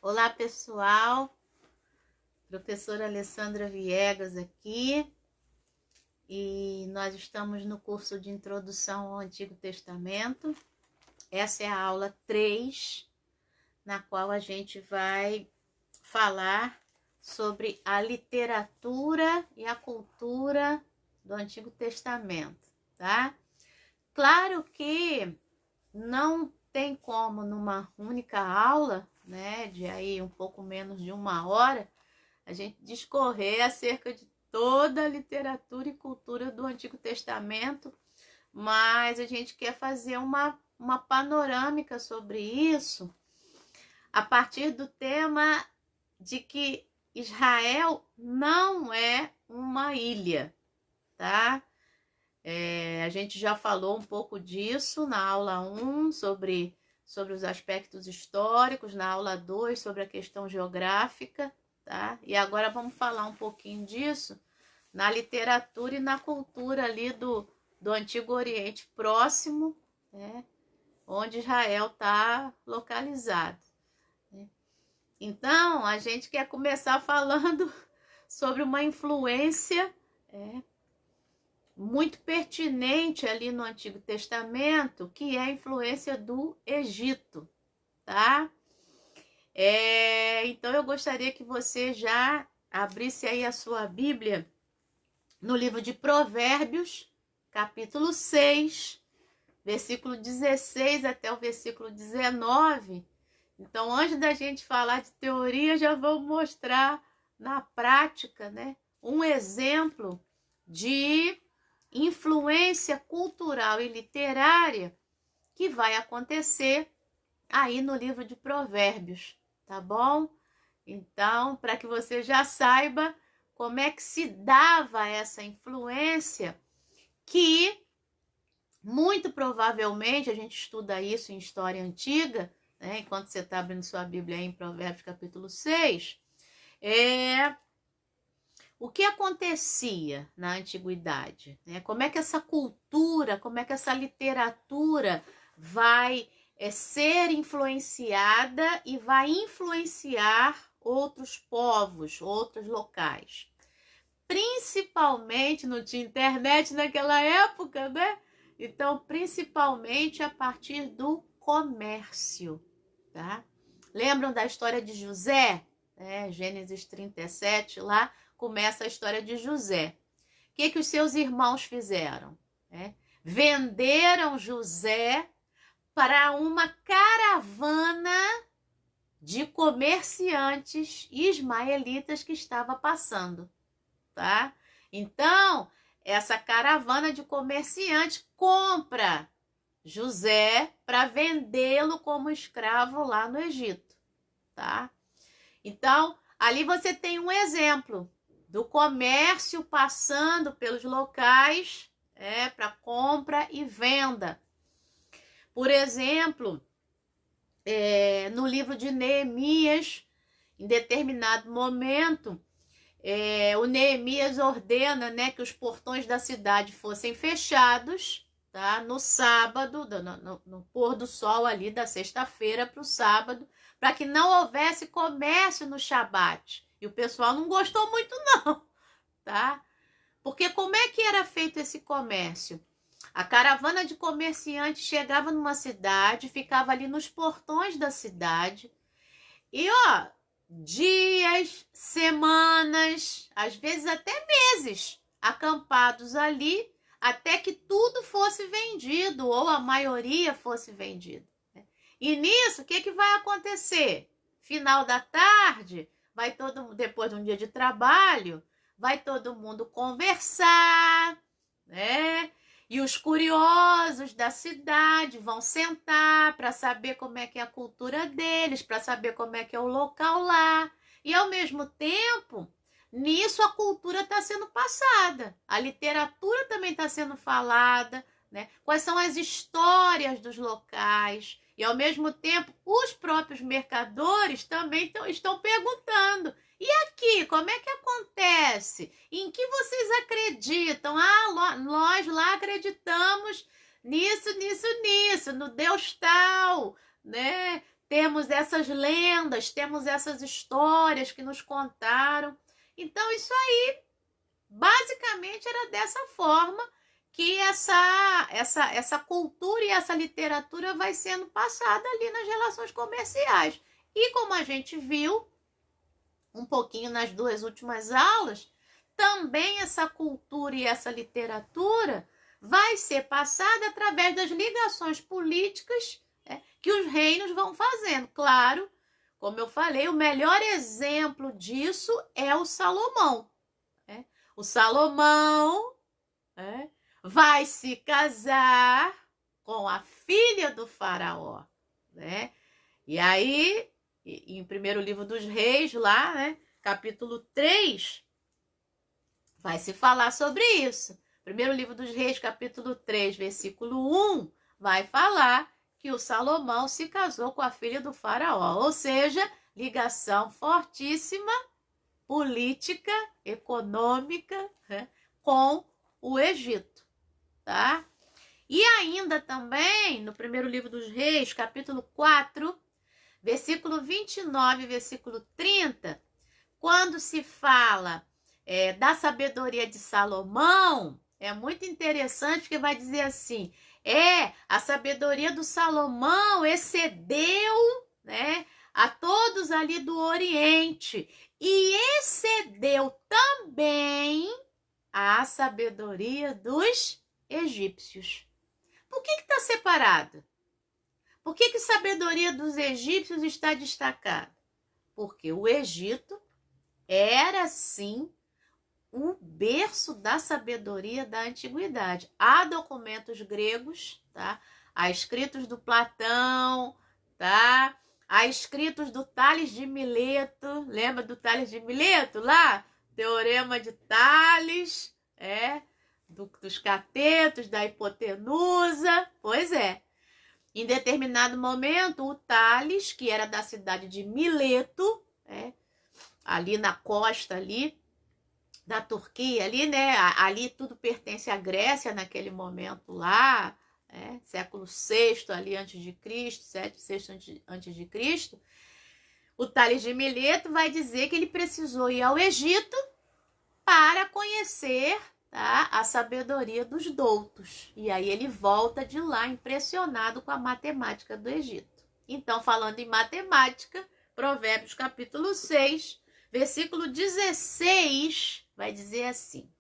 Olá, pessoal. Professora Alessandra Viegas aqui. E nós estamos no curso de Introdução ao Antigo Testamento. Essa é a aula 3, na qual a gente vai falar sobre a literatura e a cultura do Antigo Testamento, tá? Claro que não tem como numa única aula, né, de aí um pouco menos de 1 hora, a gente discorrer acerca de toda a literatura e cultura do Antigo Testamento, mas a gente quer fazer uma panorâmica sobre isso a partir do tema de que Israel não é uma ilha, tá? A gente já falou um pouco disso na aula 1, sobre os aspectos históricos, na aula 2, sobre a questão geográfica, tá? E agora vamos falar um pouquinho disso na literatura e na cultura ali do Antigo Oriente Próximo, né? Onde Israel está localizado, né? Então, a gente quer começar falando sobre uma influência muito pertinente ali no Antigo Testamento, que é a influência do Egito, tá? Então eu gostaria que você já abrisse aí a sua Bíblia no livro de Provérbios, capítulo 6, versículo 16 até o versículo 19. Então, antes da gente falar de teoria, já vou mostrar na prática, né, um exemplo de influência cultural e literária que vai acontecer aí no livro de Provérbios, tá bom? Então, para que você já saiba como é que se dava essa influência, que muito provavelmente, a gente estuda isso em história antiga, né, enquanto você está abrindo sua Bíblia aí em Provérbios capítulo 6, o que acontecia na antiguidade, né? Como é que essa cultura, como é que essa literatura vai ser influenciada e vai influenciar outros povos, outros locais. Principalmente, não tinha internet naquela época, né? Então, principalmente a partir do comércio, tá? Lembram da história de José? Gênesis 37, lá começa a história de José. O que os seus irmãos fizeram? Venderam José para uma caravana de comerciantes ismaelitas que estava passando, tá? Então, essa caravana de comerciantes compra José para vendê-lo como escravo lá no Egito, tá? Então, ali você tem um exemplo do comércio passando pelos locais para compra e venda. Por exemplo, no livro de Neemias, em determinado momento, o Neemias ordena, né, que os portões da cidade fossem fechados, tá, no sábado, no pôr do sol ali da sexta-feira para o sábado, para que não houvesse comércio no Shabat. E o pessoal não gostou muito não, tá? Porque como é que era feito esse comércio? A caravana de comerciantes chegava numa cidade, ficava ali nos portões da cidade e, dias, semanas, às vezes até meses, acampados ali, até que tudo fosse vendido, ou a maioria fosse vendido. E nisso, o que vai acontecer? Final da tarde, depois de um dia de trabalho, vai todo mundo conversar, né? E os curiosos da cidade vão sentar para saber como é que é a cultura deles, para saber como é que é o local lá. E, ao mesmo tempo, nisso a cultura está sendo passada. A literatura também está sendo falada, né? Quais são as histórias dos locais. E, ao mesmo tempo, os próprios mercadores também estão perguntando: e aqui, como é que acontece? Em que vocês acreditam? Nós lá acreditamos nisso, no Deus tal, né? temos essas lendas, temos essas histórias que nos contaram. Então, isso aí, basicamente, era dessa forma que essa cultura e essa literatura vai sendo passada ali nas relações comerciais. E como a gente viu um pouquinho nas 2 últimas aulas, também essa cultura e essa literatura vai ser passada através das ligações políticas que os reinos vão fazendo. Claro, como eu falei, o melhor exemplo disso é o Salomão. O Salomão vai se casar com a filha do faraó. E aí, em primeiro livro dos reis, lá, capítulo 3, vai se falar sobre isso. Primeiro livro dos reis, capítulo 3, versículo 1, vai falar que o Salomão se casou com a filha do faraó. Ou seja, ligação fortíssima, política, econômica, com o Egito, tá? E ainda também, no primeiro livro dos reis, capítulo 4, versículo 29, versículo 30, quando se fala da sabedoria de Salomão, é muito interessante que vai dizer assim, a sabedoria do Salomão excedeu, a todos ali do Oriente, e excedeu também a sabedoria dos egípcios. Por que está separado? Por que a sabedoria dos egípcios está destacada? Porque o Egito era, sim, o berço da sabedoria da antiguidade. Há documentos gregos, tá? Há escritos do Platão, tá? Há escritos do Tales de Mileto. Lembra do Tales de Mileto lá? Teorema de Tales, dos catetos, da hipotenusa. Pois é. Em determinado momento, o Tales, que era da cidade de Mileto, ali na costa ali da Turquia, ali, ali tudo pertence à Grécia naquele momento lá, século VI ali antes de Cristo, VII antes de Cristo. O Tales de Mileto vai dizer que ele precisou ir ao Egito para conhecer, tá, a sabedoria dos doutos. E aí ele volta de lá impressionado com a matemática do Egito. Então, falando em matemática, Provérbios capítulo 6, versículo 16, vai dizer assim: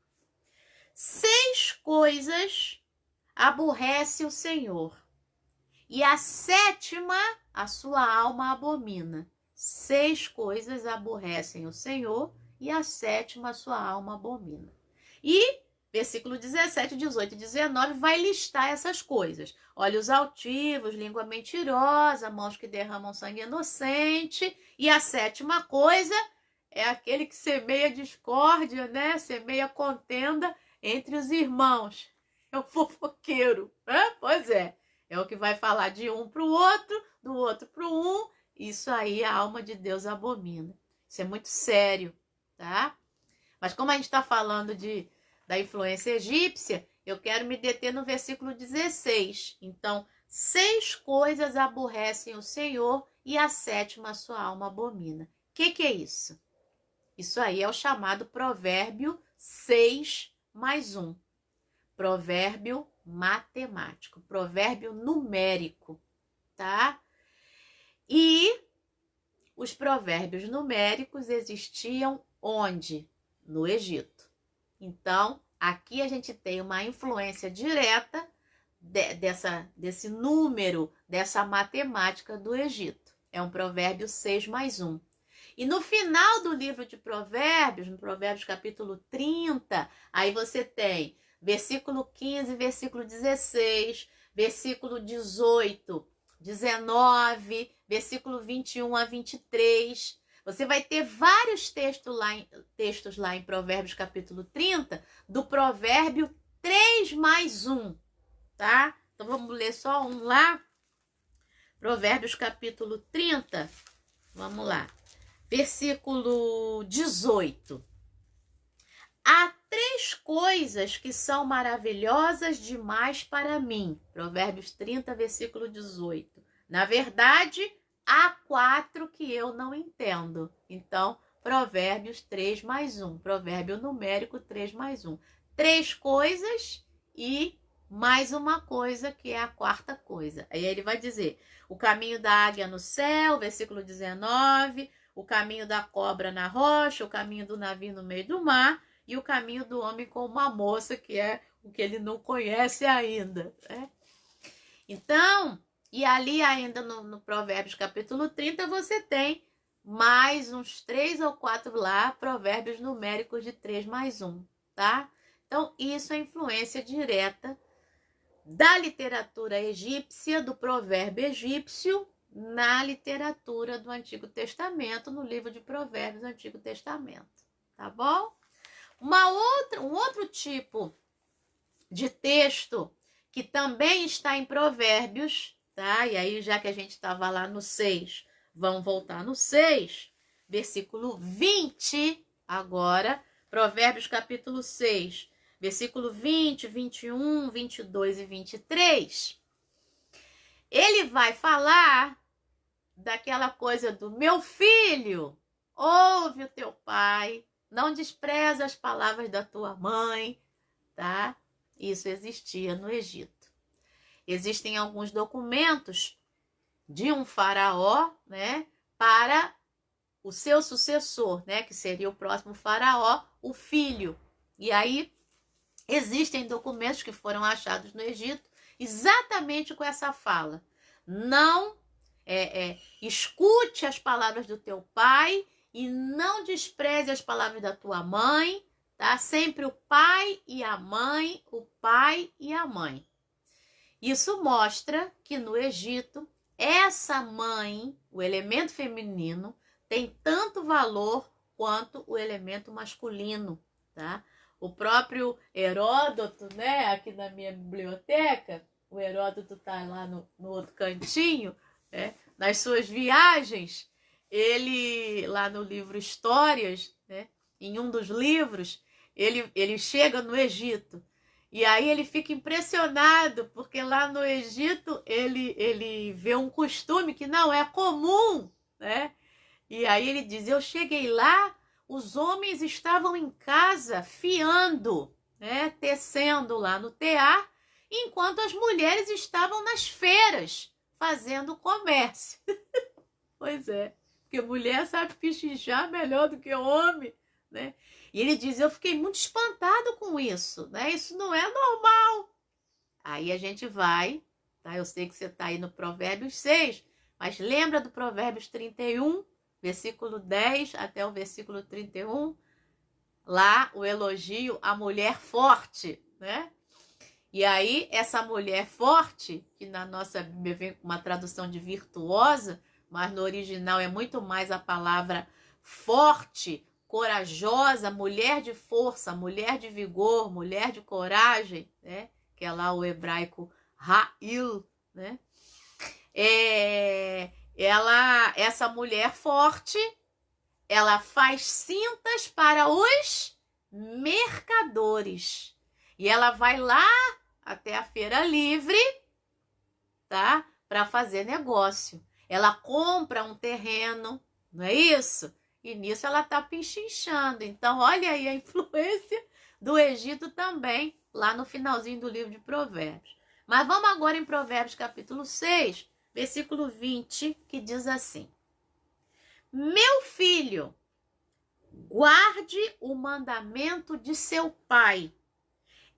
6 coisas aborrece o Senhor, e a 7ª a sua alma abomina. 6 coisas aborrecem o Senhor, e a 7ª a sua alma abomina. E versículo 17, 18 e 19 vai listar essas coisas. Olhos altivos, língua mentirosa, mãos que derramam sangue inocente. E a 7ª coisa é aquele que semeia discórdia, semeia contenda entre os irmãos. É o fofoqueiro, Pois é. É o que vai falar de um para o outro, do outro para um. Isso aí a alma de Deus abomina. Isso é muito sério, tá? Mas como a gente está falando da influência egípcia, eu quero me deter no versículo 16. Então, 6 coisas aborrecem o Senhor, e a 7ª a sua alma abomina. O que é isso? Isso aí é o chamado provérbio 6 mais 1. Provérbio matemático, provérbio numérico, tá? E os provérbios numéricos existiam onde? No Egito. Então, aqui a gente tem uma influência direta desse número, dessa matemática do Egito. É um provérbio 6 mais 1. E no final do livro de Provérbios, no Provérbios capítulo 30, aí você tem versículo 15, versículo 16, versículo 18, 19, versículo 21 a 23. Você vai ter vários textos lá em Provérbios capítulo 30, do provérbio 3 mais 1, tá? Então vamos ler só um lá. Provérbios capítulo 30, vamos lá. Versículo 18. Há 3 coisas que são maravilhosas demais para mim. Provérbios 30, versículo 18. Na verdade, há 4 que eu não entendo. Então, Provérbios 3 mais 1. Provérbio numérico 3 mais 1. 3 coisas e mais uma coisa, que é a quarta coisa. Aí ele vai dizer: o caminho da águia no céu, versículo 19, o caminho da cobra na rocha, o caminho do navio no meio do mar e o caminho do homem com uma moça, que é o que ele não conhece ainda. Né? Então, e ali ainda no Provérbios capítulo 30, você tem mais uns 3 ou 4 lá, provérbios numéricos de 3 mais 1, tá? Então, isso é influência direta da literatura egípcia, do provérbio egípcio, na literatura do Antigo Testamento, no livro de Provérbios do Antigo Testamento, tá bom? Um outro tipo de texto que também está em Provérbios, tá? E aí, já que a gente estava lá no 6, vamos voltar no 6, versículo 20 agora, Provérbios capítulo 6, versículo 20, 21, 22 e 23. Ele vai falar daquela coisa do: meu filho, ouve o teu pai, não despreza as palavras da tua mãe, tá? Isso existia no Egito. Existem alguns documentos de um faraó, né, para o seu sucessor, né, que seria o próximo faraó, o filho. E aí existem documentos que foram achados no Egito exatamente com essa fala: não escute as palavras do teu pai e não despreze as palavras da tua mãe, tá? Sempre o pai e a mãe, o pai e a mãe. Isso mostra que no Egito, essa mãe, o elemento feminino, tem tanto valor quanto o elemento masculino, tá? O próprio Heródoto, né, aqui na minha biblioteca, o Heródoto tá lá no outro cantinho, né, nas suas viagens, ele, lá no livro Histórias, né, em um dos livros, ele chega no Egito. E aí ele fica impressionado, porque lá no Egito ele vê um costume que não é comum, né? E aí ele diz: eu cheguei lá, os homens estavam em casa fiando, né? Tecendo lá no tear, enquanto as mulheres estavam nas feiras fazendo comércio. Pois é, porque mulher sabe pichinchar melhor do que homem, né? E ele diz: eu fiquei muito espantado com isso, né? Isso não é normal. Aí a gente vai, tá? Eu sei que você está aí no Provérbios 6, mas lembra do Provérbios 31, versículo 10 até o versículo 31? Lá o elogio à mulher forte, né? E aí essa mulher forte, que na nossa Bíblia vem com uma tradução de virtuosa, mas no original é muito mais a palavra forte, corajosa, mulher de força, mulher de vigor, mulher de coragem, né? Que é lá o hebraico Ha'il, né? Essa mulher forte, ela faz cintas para os mercadores. E ela vai lá até a feira livre, tá? Para fazer negócio. Ela compra um terreno, não é isso? E nisso ela está pichinchando. Então, olha aí a influência do Egito também, lá no finalzinho do livro de Provérbios. Mas vamos agora em Provérbios capítulo 6, versículo 20, que diz assim: meu filho, guarde o mandamento de seu pai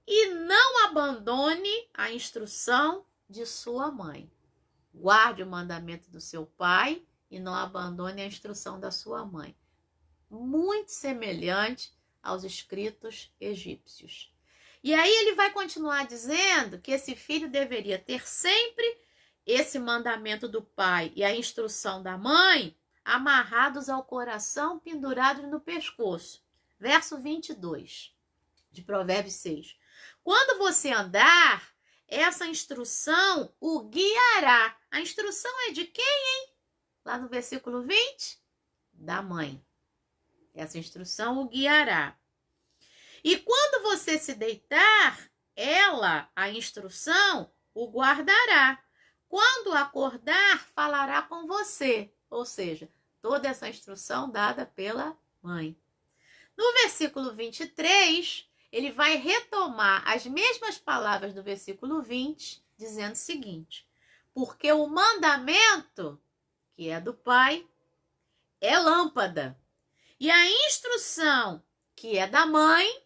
e não abandone a instrução de sua mãe. Guarde o mandamento do seu pai e não abandone a instrução da sua mãe. Muito semelhante aos escritos egípcios. E aí ele vai continuar dizendo que esse filho deveria ter sempre esse mandamento do pai e a instrução da mãe amarrados ao coração, pendurados no pescoço. Verso 22 de Provérbios 6. Quando você andar, essa instrução o guiará. A instrução é de quem, hein? Lá no versículo 20, da mãe. Essa instrução o guiará. E quando você se deitar, ela, a instrução, o guardará. quando acordar, falará com você. Ou seja, toda essa instrução dada pela mãe. No versículo 23, ele vai retomar as mesmas palavras do versículo 20, dizendo o seguinte: porque o mandamento, que é do pai, é lâmpada, e a instrução, que é da mãe,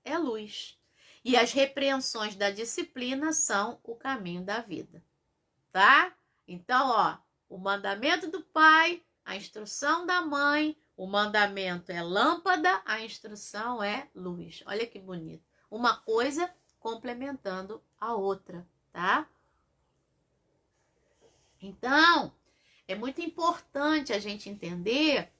é luz. E as repreensões da disciplina são o caminho da vida. Tá? Então, ó, o mandamento do pai, a instrução da mãe, o mandamento é lâmpada, a instrução é luz. Olha que bonito. Uma coisa complementando a outra, tá? Então, é muito importante a gente entender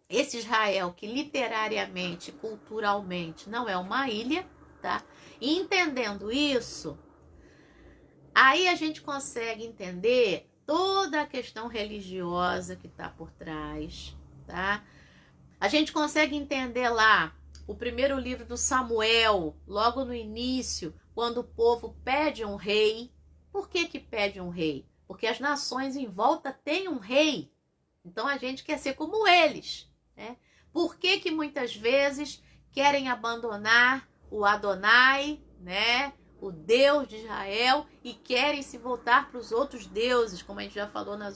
esse Israel que literariamente, culturalmente, não é uma ilha, tá? E entendendo isso, aí a gente consegue entender toda a questão religiosa que está por trás, tá? A gente consegue entender lá o primeiro livro do Samuel, logo no início, quando o povo pede um rei. Por que que pede um rei? Porque as nações em volta têm um rei. Então a gente quer ser como eles, né? Por que que muitas vezes querem abandonar o Adonai, né? O Deus de Israel, e querem se voltar para os outros deuses, como a gente já falou nas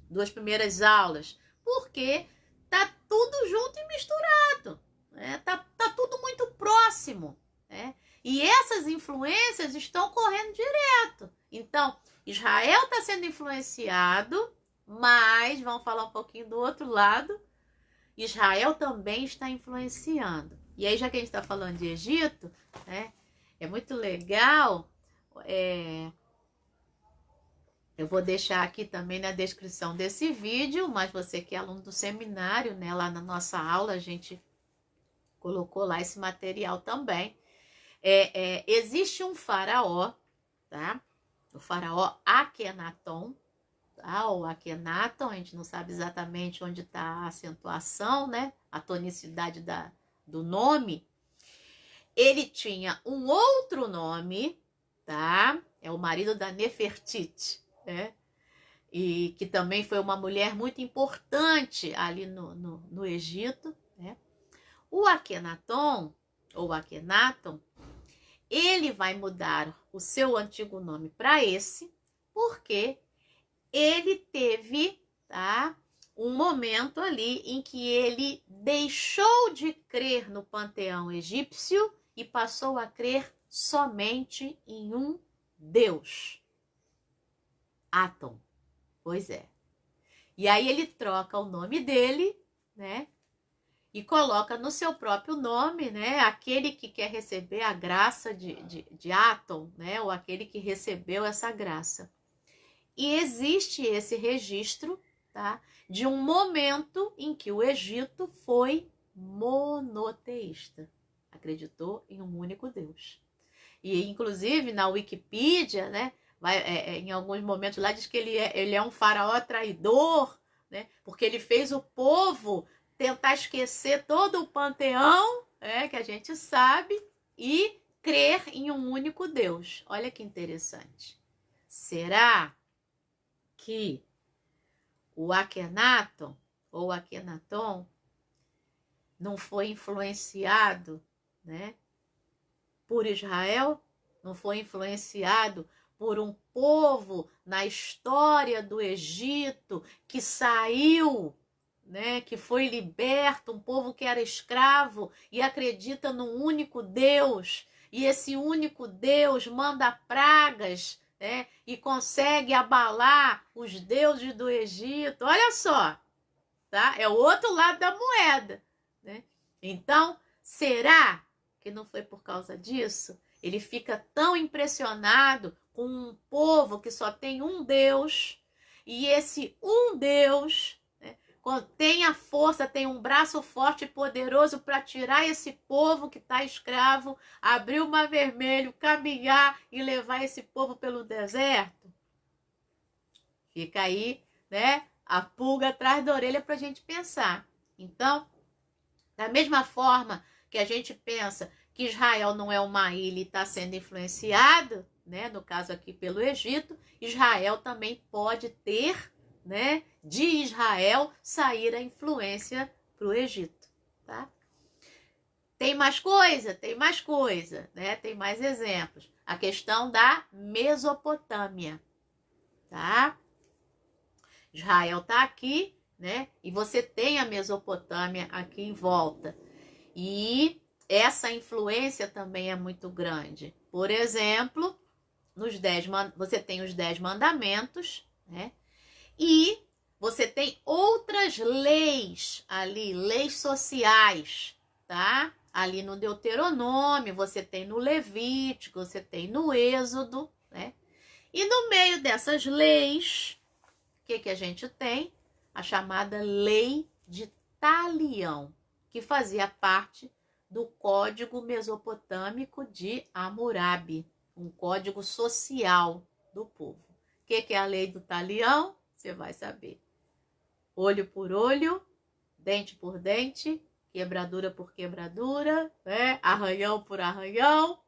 duas primeiras aulas? Porque tá tudo junto e misturado, né? Tá tudo muito próximo, né? E essas influências estão correndo direto. Então, Israel está sendo influenciado, mas vamos falar um pouquinho do outro lado. Israel também está influenciando. E aí, já que a gente está falando de Egito, né? É muito legal. Eu vou deixar aqui também na descrição desse vídeo, mas você que é aluno do seminário, né? Lá na nossa aula a gente colocou lá esse material também. Existe um faraó, tá? O faraó Akenaton, tá? Ou Akenaton, a gente não sabe exatamente onde está a acentuação, né? A tonicidade do nome. Ele tinha um outro nome, tá? É o marido da Nefertiti, né? E que também foi uma mulher muito importante ali no Egito, né? O Akenaton, ou Akenaton, ele vai mudar o seu antigo nome para esse, porque ele teve, tá, um momento ali em que ele deixou de crer no panteão egípcio e passou a crer somente em um Deus. Atom. Pois é. E aí ele troca o nome dele, né? E coloca no seu próprio nome, né? Aquele que quer receber a graça de Atom, né? Ou aquele que recebeu essa graça. E existe esse registro, tá? De um momento em que o Egito foi monoteísta. Acreditou em um único Deus. E, inclusive, na Wikipedia, né? Em alguns momentos lá diz que ele é um faraó traidor, né? Porque ele fez o povo tentar esquecer todo o panteão, que a gente sabe, e crer em um único Deus. Olha que interessante. Será que o Akenaton ou Akenaton não foi influenciado, né, por Israel? Não foi influenciado por um povo na história do Egito que saiu, né, que foi liberto, um povo que era escravo e acredita num único Deus, e esse único Deus manda pragas, né, e consegue abalar os deuses do Egito. Olha só, tá? É o outro lado da moeda, né? Então, será que não foi por causa disso? Ele fica tão impressionado com um povo que só tem um Deus, e esse um Deus tem a força, tem um braço forte e poderoso para tirar esse povo que está escravo, abrir o Mar Vermelho, caminhar e levar esse povo pelo deserto? Fica aí, né, a pulga atrás da orelha para a gente pensar. Então, da mesma forma que a gente pensa que Israel não é uma ilha e está sendo influenciado, né, no caso aqui pelo Egito, Israel também pode ter, né, de Israel sair a influência para o Egito, tá? Tem mais coisa? Tem mais coisa, né? Tem mais exemplos. A questão da Mesopotâmia, tá? Israel está aqui, né? E você tem a Mesopotâmia aqui em volta. E essa influência também é muito grande. Por exemplo, você tem os 10 mandamentos, né? E você tem outras leis ali, leis sociais, tá? Ali no Deuteronômio, você tem no Levítico, você tem no Êxodo, né? E no meio dessas leis, o que a gente tem? A chamada Lei de Talião, que fazia parte do Código Mesopotâmico de Hammurabi, um código social do povo. O que é a Lei do Talião? Você vai saber. Olho por olho, dente por dente, quebradura por quebradura, né? Arranhão por arranhão.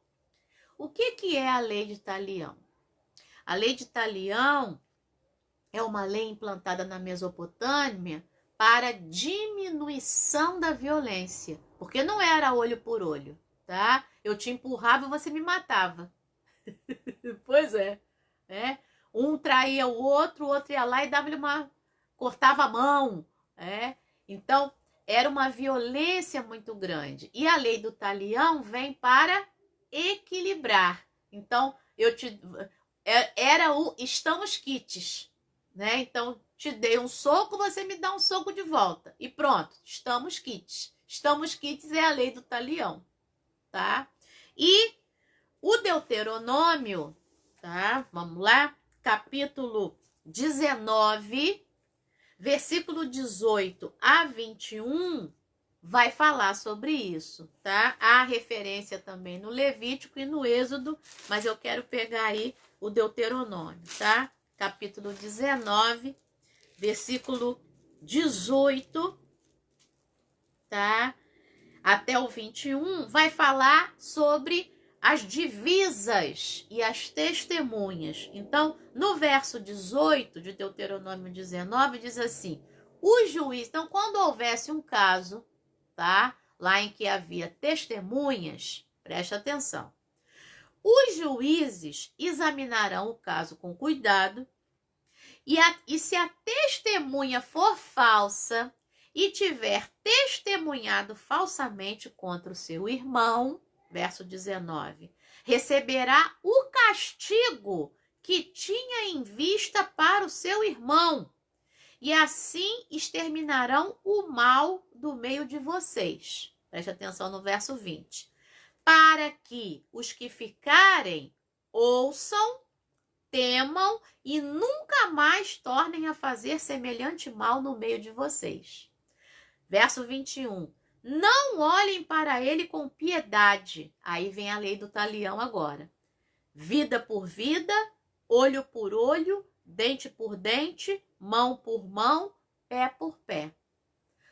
O que é a Lei de Talião? A Lei de Talião é uma lei implantada na Mesopotâmia para diminuição da violência, porque não era olho por olho, tá? Eu te empurrava e você me matava. Pois é, né? Um traía o outro ia lá e dava-lhe cortava a mão, né? Então, era uma violência muito grande. E a lei do talião vem para equilibrar. Então, era o estamos quites, né? Então, te dei um soco, você me dá um soco de volta. E pronto, estamos quites. Estamos quites é a lei do talião, tá? E o Deuteronômio, tá? Vamos lá, capítulo 19, versículo 18 a 21, vai falar sobre isso, tá? Há referência também no Levítico e no Êxodo, mas eu quero pegar aí o Deuteronômio, tá? Capítulo 19, versículo 18, tá? Até o 21, vai falar sobre as divisas e as testemunhas. Então, no verso 18 de Deuteronômio 19, diz assim: o juiz, então, quando houvesse um caso, tá? Lá em que havia testemunhas, preste atenção. Os juízes examinarão o caso com cuidado e se a testemunha for falsa e tiver testemunhado falsamente contra o seu irmão, verso 19, receberá o castigo que tinha em vista para o seu irmão, e assim exterminarão o mal do meio de vocês. Preste atenção no verso 20. Para que os que ficarem ouçam, temam e nunca mais tornem a fazer semelhante mal no meio de vocês. Verso 21. Não olhem para ele com piedade. Aí vem a lei do talião agora. Vida por vida, olho por olho, dente por dente, mão por mão, pé por pé.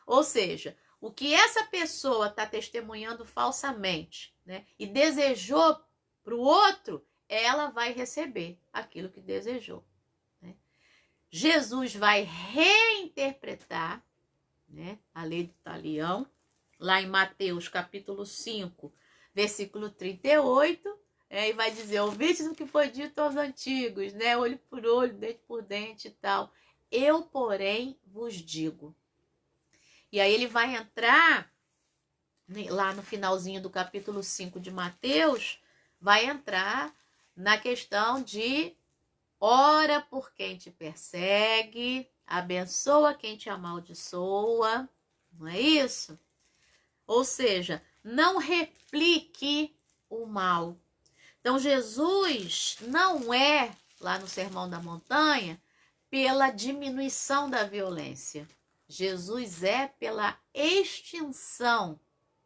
Ou seja, o que essa pessoa está testemunhando falsamente, né, e desejou para o outro, ela vai receber aquilo que desejou, né? Jesus vai reinterpretar, né, a lei do talião, lá em Mateus capítulo 5, versículo 38, e vai dizer: ouvistes o que foi dito aos antigos, né, olho por olho, dente por dente e tal. Eu, porém, vos digo. E aí ele vai entrar, lá no finalzinho do capítulo 5 de Mateus, vai entrar na questão de ora por quem te persegue, abençoa quem te amaldiçoa, não é isso? Ou seja, não replique o mal. Então, Jesus não é, lá no Sermão da Montanha, pela diminuição da violência. Jesus é pela extinção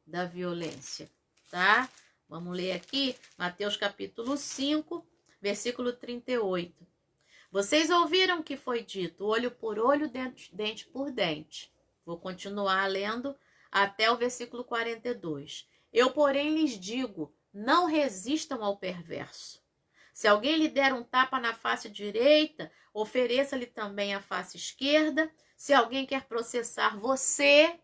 da violência, tá? Vamos ler aqui, Mateus capítulo 5, versículo 38. Vocês ouviram o que foi dito, olho por olho, dente por dente. Vou continuar lendo até o versículo 42. Eu, porém, lhes digo, não resistam ao perverso. Se alguém lhe der um tapa na face direita, ofereça-lhe também a face esquerda. Se alguém quer processar você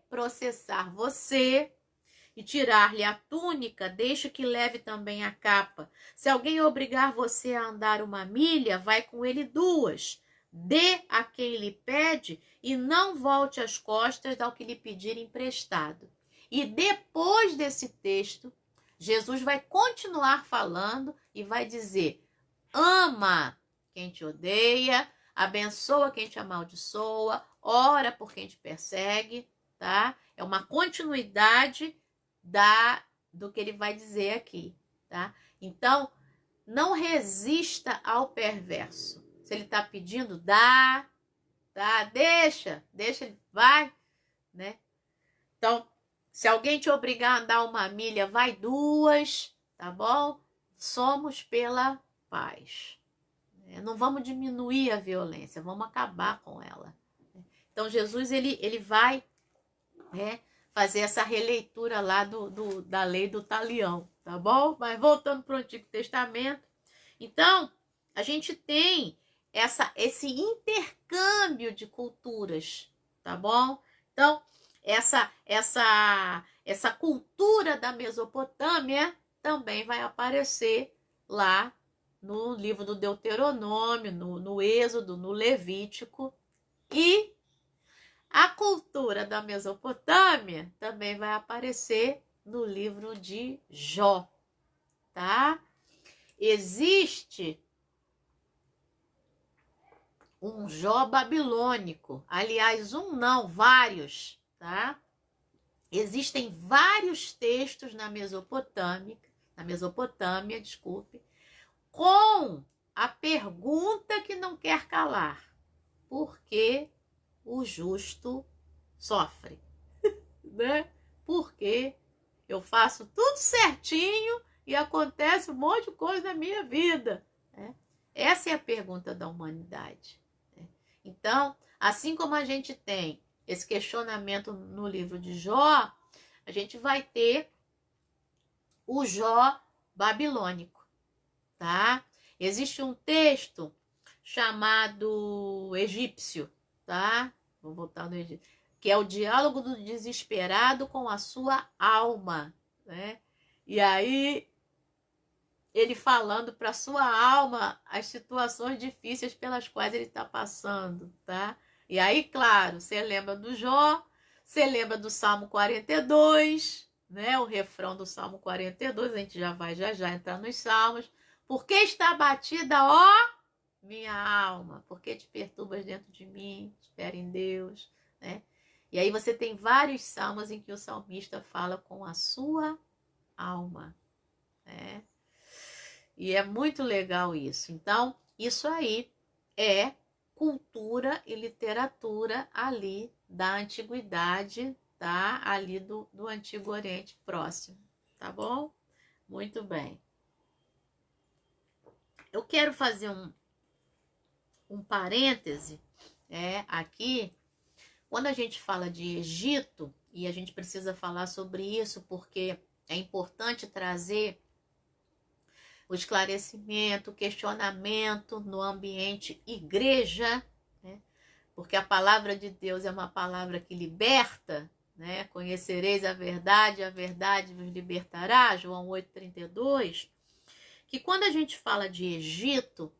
e tirar-lhe a túnica, deixe que leve também a capa. Se alguém obrigar você a andar 1 milha, vai com ele 2. Dê a quem lhe pede e não volte as costas ao que lhe pedir emprestado. E depois desse texto, Jesus vai continuar falando e vai dizer: ama quem te odeia, abençoa quem te amaldiçoa, ora por quem te persegue, tá? É uma continuidade do que ele vai dizer aqui, tá? Então, não resista ao perverso. Se ele está pedindo, dá, deixa, ele vai, né? Então, se alguém te obrigar a andar 1 milha, vai 2, tá bom? Somos pela paz. Não vamos diminuir a violência, vamos acabar com ela. Então, Jesus, ele vai fazer essa releitura lá da lei do talião, tá bom? Mas voltando para o Antigo Testamento, então, a gente tem esse intercâmbio de culturas, tá bom? Então, essa cultura da Mesopotâmia também vai aparecer lá no livro do Deuteronômio, no Êxodo, no Levítico. E a cultura da Mesopotâmia também vai aparecer no livro de Jó, tá? Existe um Jó babilônico, aliás, vários, tá? Existem vários textos na Mesopotâmia, com a pergunta que não quer calar: por que o justo sofre? Né? Porque eu faço tudo certinho e acontece um monte de coisa na minha vida. Né? Essa é a pergunta da humanidade. Né? Então, assim como a gente tem esse questionamento no livro de Jó, a gente vai ter o Jó babilônico, tá? Existe um texto chamado egípcio, tá? Vou voltar no egípcio, que é o diálogo do desesperado com a sua alma, né? E aí ele falando para sua alma as situações difíceis pelas quais ele está passando, tá? E aí, claro, você lembra do Jó, você lembra do Salmo 42, né? O refrão do Salmo 42, a gente já vai entrar nos Salmos. Por que está abatida, ó minha alma? Por que te perturbas dentro de mim? Espera em Deus, né? E aí você tem vários salmos em que o salmista fala com a sua alma, né? E é muito legal isso. Então, isso aí é cultura e literatura ali da antiguidade, tá? Ali do Antigo Oriente Próximo, tá bom? Muito bem. Eu quero fazer um parêntese aqui. Quando a gente fala de Egito, e a gente precisa falar sobre isso porque é importante trazer o esclarecimento, o questionamento no ambiente igreja, né? Porque a palavra de Deus é uma palavra que liberta, né? Conhecereis a verdade vos libertará, João 8,32. Que quando a gente fala de Egito,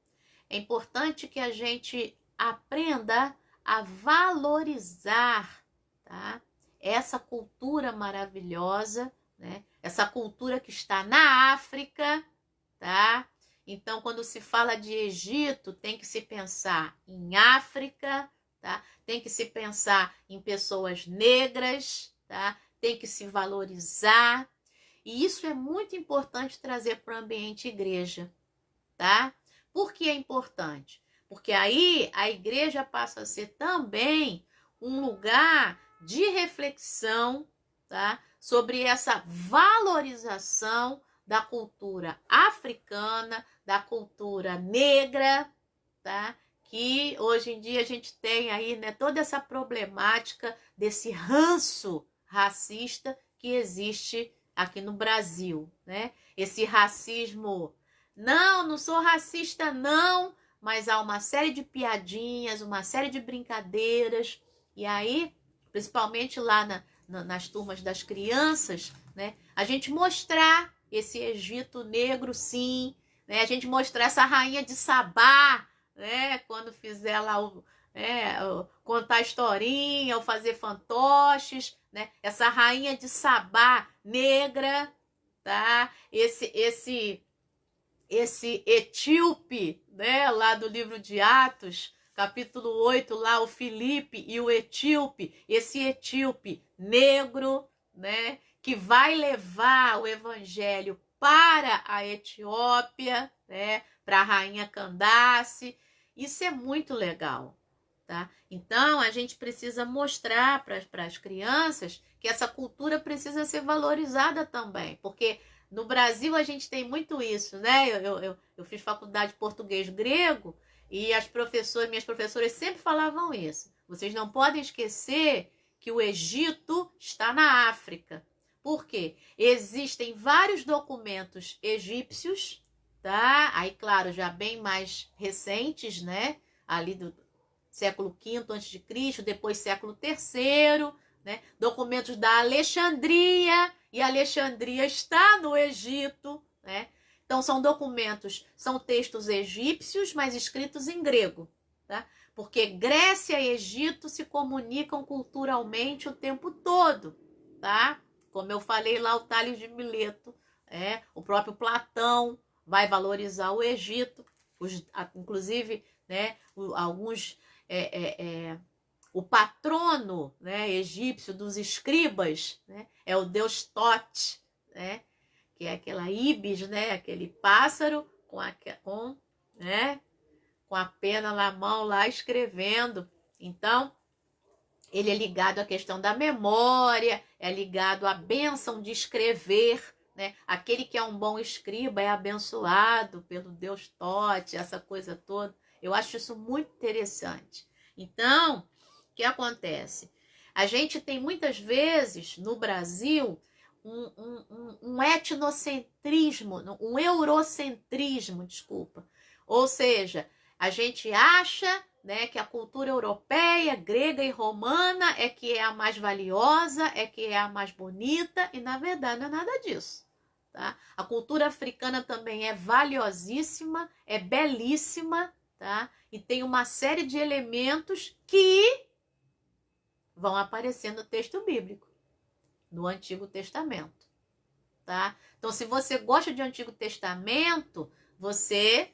é importante que a gente aprenda a valorizar, tá? Essa cultura maravilhosa, né? Essa cultura que está na África, tá? Então, quando se fala de Egito, tem que se pensar em África, tá? Tem que se pensar em pessoas negras, tá? Tem que se valorizar. E isso é muito importante trazer para o ambiente igreja, tá? Por que é importante? Porque aí a igreja passa a ser também um lugar de reflexão, tá? Sobre essa valorização da cultura africana, da cultura negra, tá? Que hoje em dia a gente tem aí, né, toda essa problemática desse ranço racista que existe aqui no Brasil, né? Esse racismo Não, não sou racista, não. Mas há uma série de piadinhas, uma série de brincadeiras. E aí, principalmente lá nas turmas das crianças, né? A gente mostrar esse Egito negro, sim. Né? A gente mostrar essa rainha de Sabá, né? Quando fizer lá contar historinha ou fazer fantoches, né? Essa rainha de Sabá negra, tá? Esse etíope, né, lá do livro de Atos, capítulo 8, lá o Filipe e o etíope, esse etíope negro, né, que vai levar o evangelho para a Etiópia, né, para a rainha Candace. Isso é muito legal, tá? Então, a gente precisa mostrar para as crianças que essa cultura precisa ser valorizada também, porque no Brasil a gente tem muito isso, né? Eu fiz faculdade de português grego e minhas professoras sempre falavam isso. Vocês não podem esquecer que o Egito está na África. Por quê? Existem vários documentos egípcios, tá? Aí, claro, já bem mais recentes, né? Ali do século V a.C., depois século III, né? Documentos da Alexandria, e Alexandria está no Egito, né? Então são documentos, são textos egípcios, mas escritos em grego, tá? Porque Grécia e Egito se comunicam culturalmente o tempo todo, tá? Como eu falei lá, o Tales de Mileto, o próprio Platão vai valorizar o Egito, inclusive, né, alguns o patrono, né, egípcio dos escribas, né, é o deus Tote, né, que é aquela ibis, né, aquele pássaro com a pena na mão lá escrevendo. Então, ele é ligado à questão da memória, é ligado à bênção de escrever, né? Aquele que é um bom escriba é abençoado pelo deus Tote, essa coisa toda. Eu acho isso muito interessante. Então, o que acontece? A gente tem muitas vezes no Brasil um etnocentrismo, um eurocentrismo, desculpa. Ou seja, a gente acha, né, que a cultura europeia, grega e romana é que é a mais valiosa, é que é a mais bonita, e na verdade não é nada disso. Tá? A cultura africana também é valiosíssima, é belíssima, tá? E tem uma série de elementos que vão aparecer no texto bíblico, no Antigo Testamento. Tá? Então, se você gosta de Antigo Testamento, você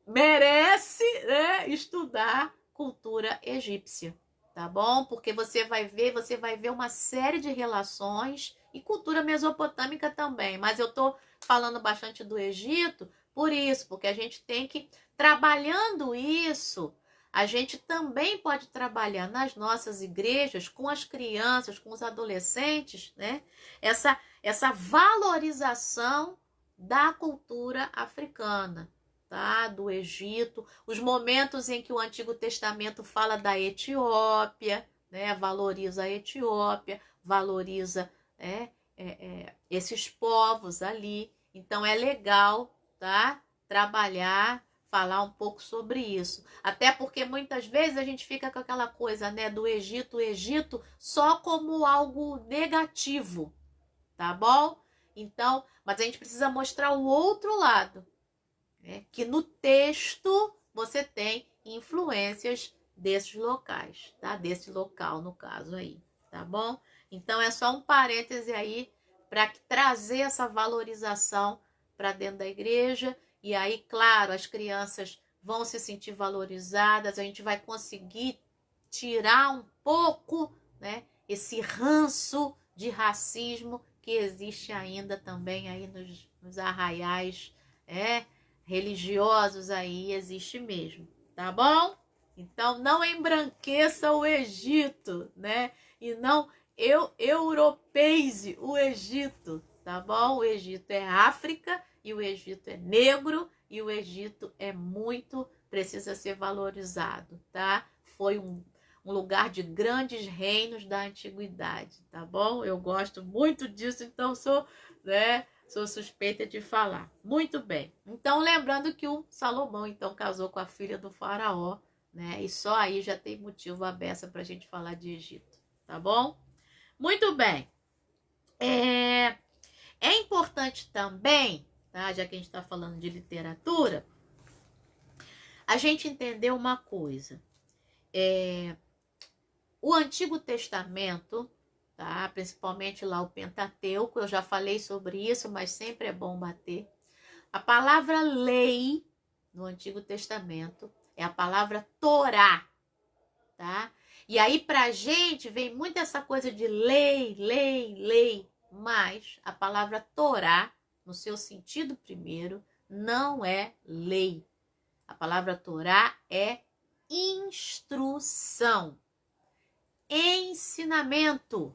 merece, né, estudar cultura egípcia, tá bom? Porque você vai ver uma série de relações e cultura mesopotâmica também. Mas eu tô falando bastante do Egito por isso, porque a gente tem que, trabalhando isso, a gente também pode trabalhar nas nossas igrejas com as crianças, com os adolescentes, né? Essa valorização da cultura africana, tá? Do Egito, os momentos em que o Antigo Testamento fala da Etiópia, né? Valoriza a Etiópia, valoriza esses povos ali. Então é legal, tá? Trabalhar, falar um pouco sobre isso. Até porque muitas vezes a gente fica com aquela coisa, né, do Egito, só como algo negativo, tá bom? Então, mas a gente precisa mostrar o outro lado, né? Que no texto você tem influências desses locais, tá? Desse local, no caso aí, tá bom? Então é só um parêntese aí para trazer essa valorização para dentro da igreja. E aí, claro, as crianças vão se sentir valorizadas, a gente vai conseguir tirar um pouco, né, esse ranço de racismo que existe ainda também aí nos arraiais religiosos aí, existe mesmo, tá bom? Então não embranqueça o Egito, né? E não europeize o Egito, tá bom? O Egito é África e o Egito é negro e o Egito é precisa ser valorizado, tá? Foi um lugar de grandes reinos da antiguidade, tá bom? Eu gosto muito disso, então sou, né, Sou suspeita de falar. Muito bem. Então, lembrando que o Salomão, então, casou com a filha do faraó, né? E só aí já tem motivo à beça para a gente falar de Egito, tá bom? Muito bem. É importante também, tá? Já que a gente está falando de literatura, a gente entender uma coisa. O Antigo Testamento, tá? Principalmente lá o Pentateuco, eu já falei sobre isso, mas sempre é bom bater. A palavra lei no Antigo Testamento é a palavra Torá, tá? E aí pra gente vem muito essa coisa de lei, lei, lei, mas a palavra Torá, no seu sentido primeiro, não é lei. A palavra Torá é instrução, ensinamento,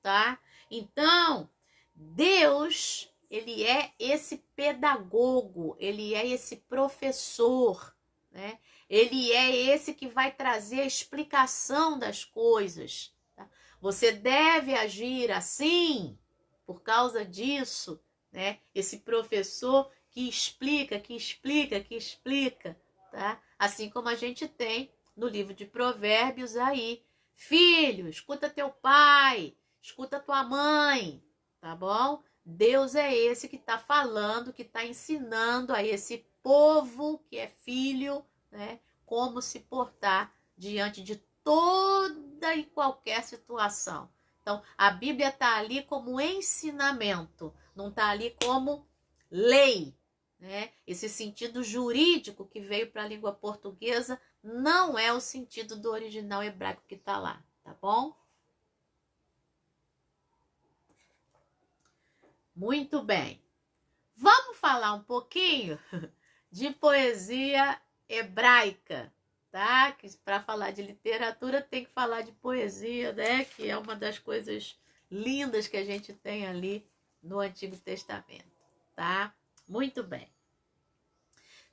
tá? Então, Deus, ele é esse pedagogo, ele é esse professor, né? Ele é esse que vai trazer a explicação das coisas. Tá? Você deve agir assim, por causa disso, né? Esse professor que explica, que explica, que explica, tá? Assim como a gente tem no livro de Provérbios aí, filho, escuta teu pai, escuta tua mãe, tá bom? Deus é esse que está falando, que está ensinando a esse povo que é filho, né, como se portar diante de toda e qualquer situação. Então, a Bíblia está ali como ensinamento, não está ali como lei, né? Esse sentido jurídico que veio para a língua portuguesa não é o sentido do original hebraico que está lá, tá bom? Muito bem. Vamos falar um pouquinho de poesia hebraica, tá? Que para falar de literatura tem que falar de poesia, né? Que é uma das coisas lindas que a gente tem ali no Antigo Testamento, tá? Muito bem.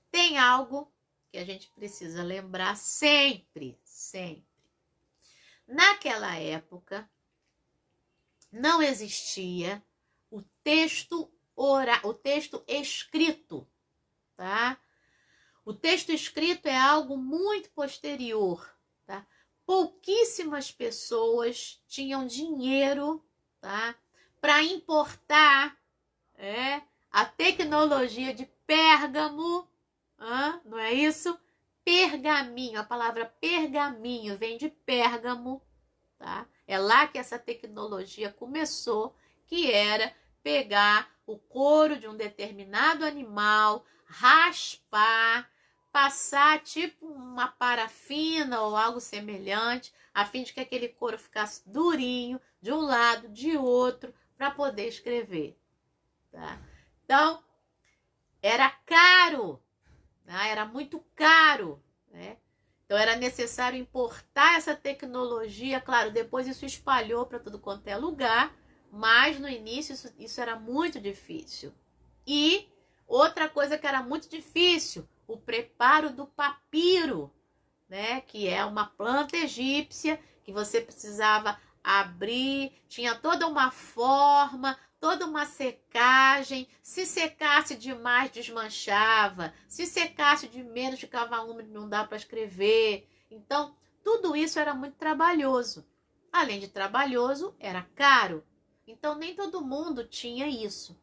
Tem algo que a gente precisa lembrar sempre, sempre. Naquela época, não existia o texto escrito, tá? O texto escrito é algo muito posterior, tá? Pouquíssimas pessoas tinham dinheiro, tá? Para importar a tecnologia de Pérgamo, não é isso? Pergaminho, a palavra pergaminho vem de Pérgamo, tá? É lá que essa tecnologia começou, que era pegar o couro de um determinado animal, raspar, passar tipo uma parafina ou algo semelhante, a fim de que aquele couro ficasse durinho de um lado, de outro, para poder escrever, tá? Então, era caro, né? Era muito caro, né? Então era necessário importar essa tecnologia. Claro, depois isso espalhou para tudo quanto é lugar, mas no início isso era muito difícil. E outra coisa que era muito difícil, o preparo do papiro, né? Que é uma planta egípcia que você precisava abrir, tinha toda uma forma, toda uma secagem. Se secasse demais, desmanchava. Se secasse de menos, ficava úmido, não dá para escrever. Então, tudo isso era muito trabalhoso. Além de trabalhoso, era caro. Então, nem todo mundo tinha isso.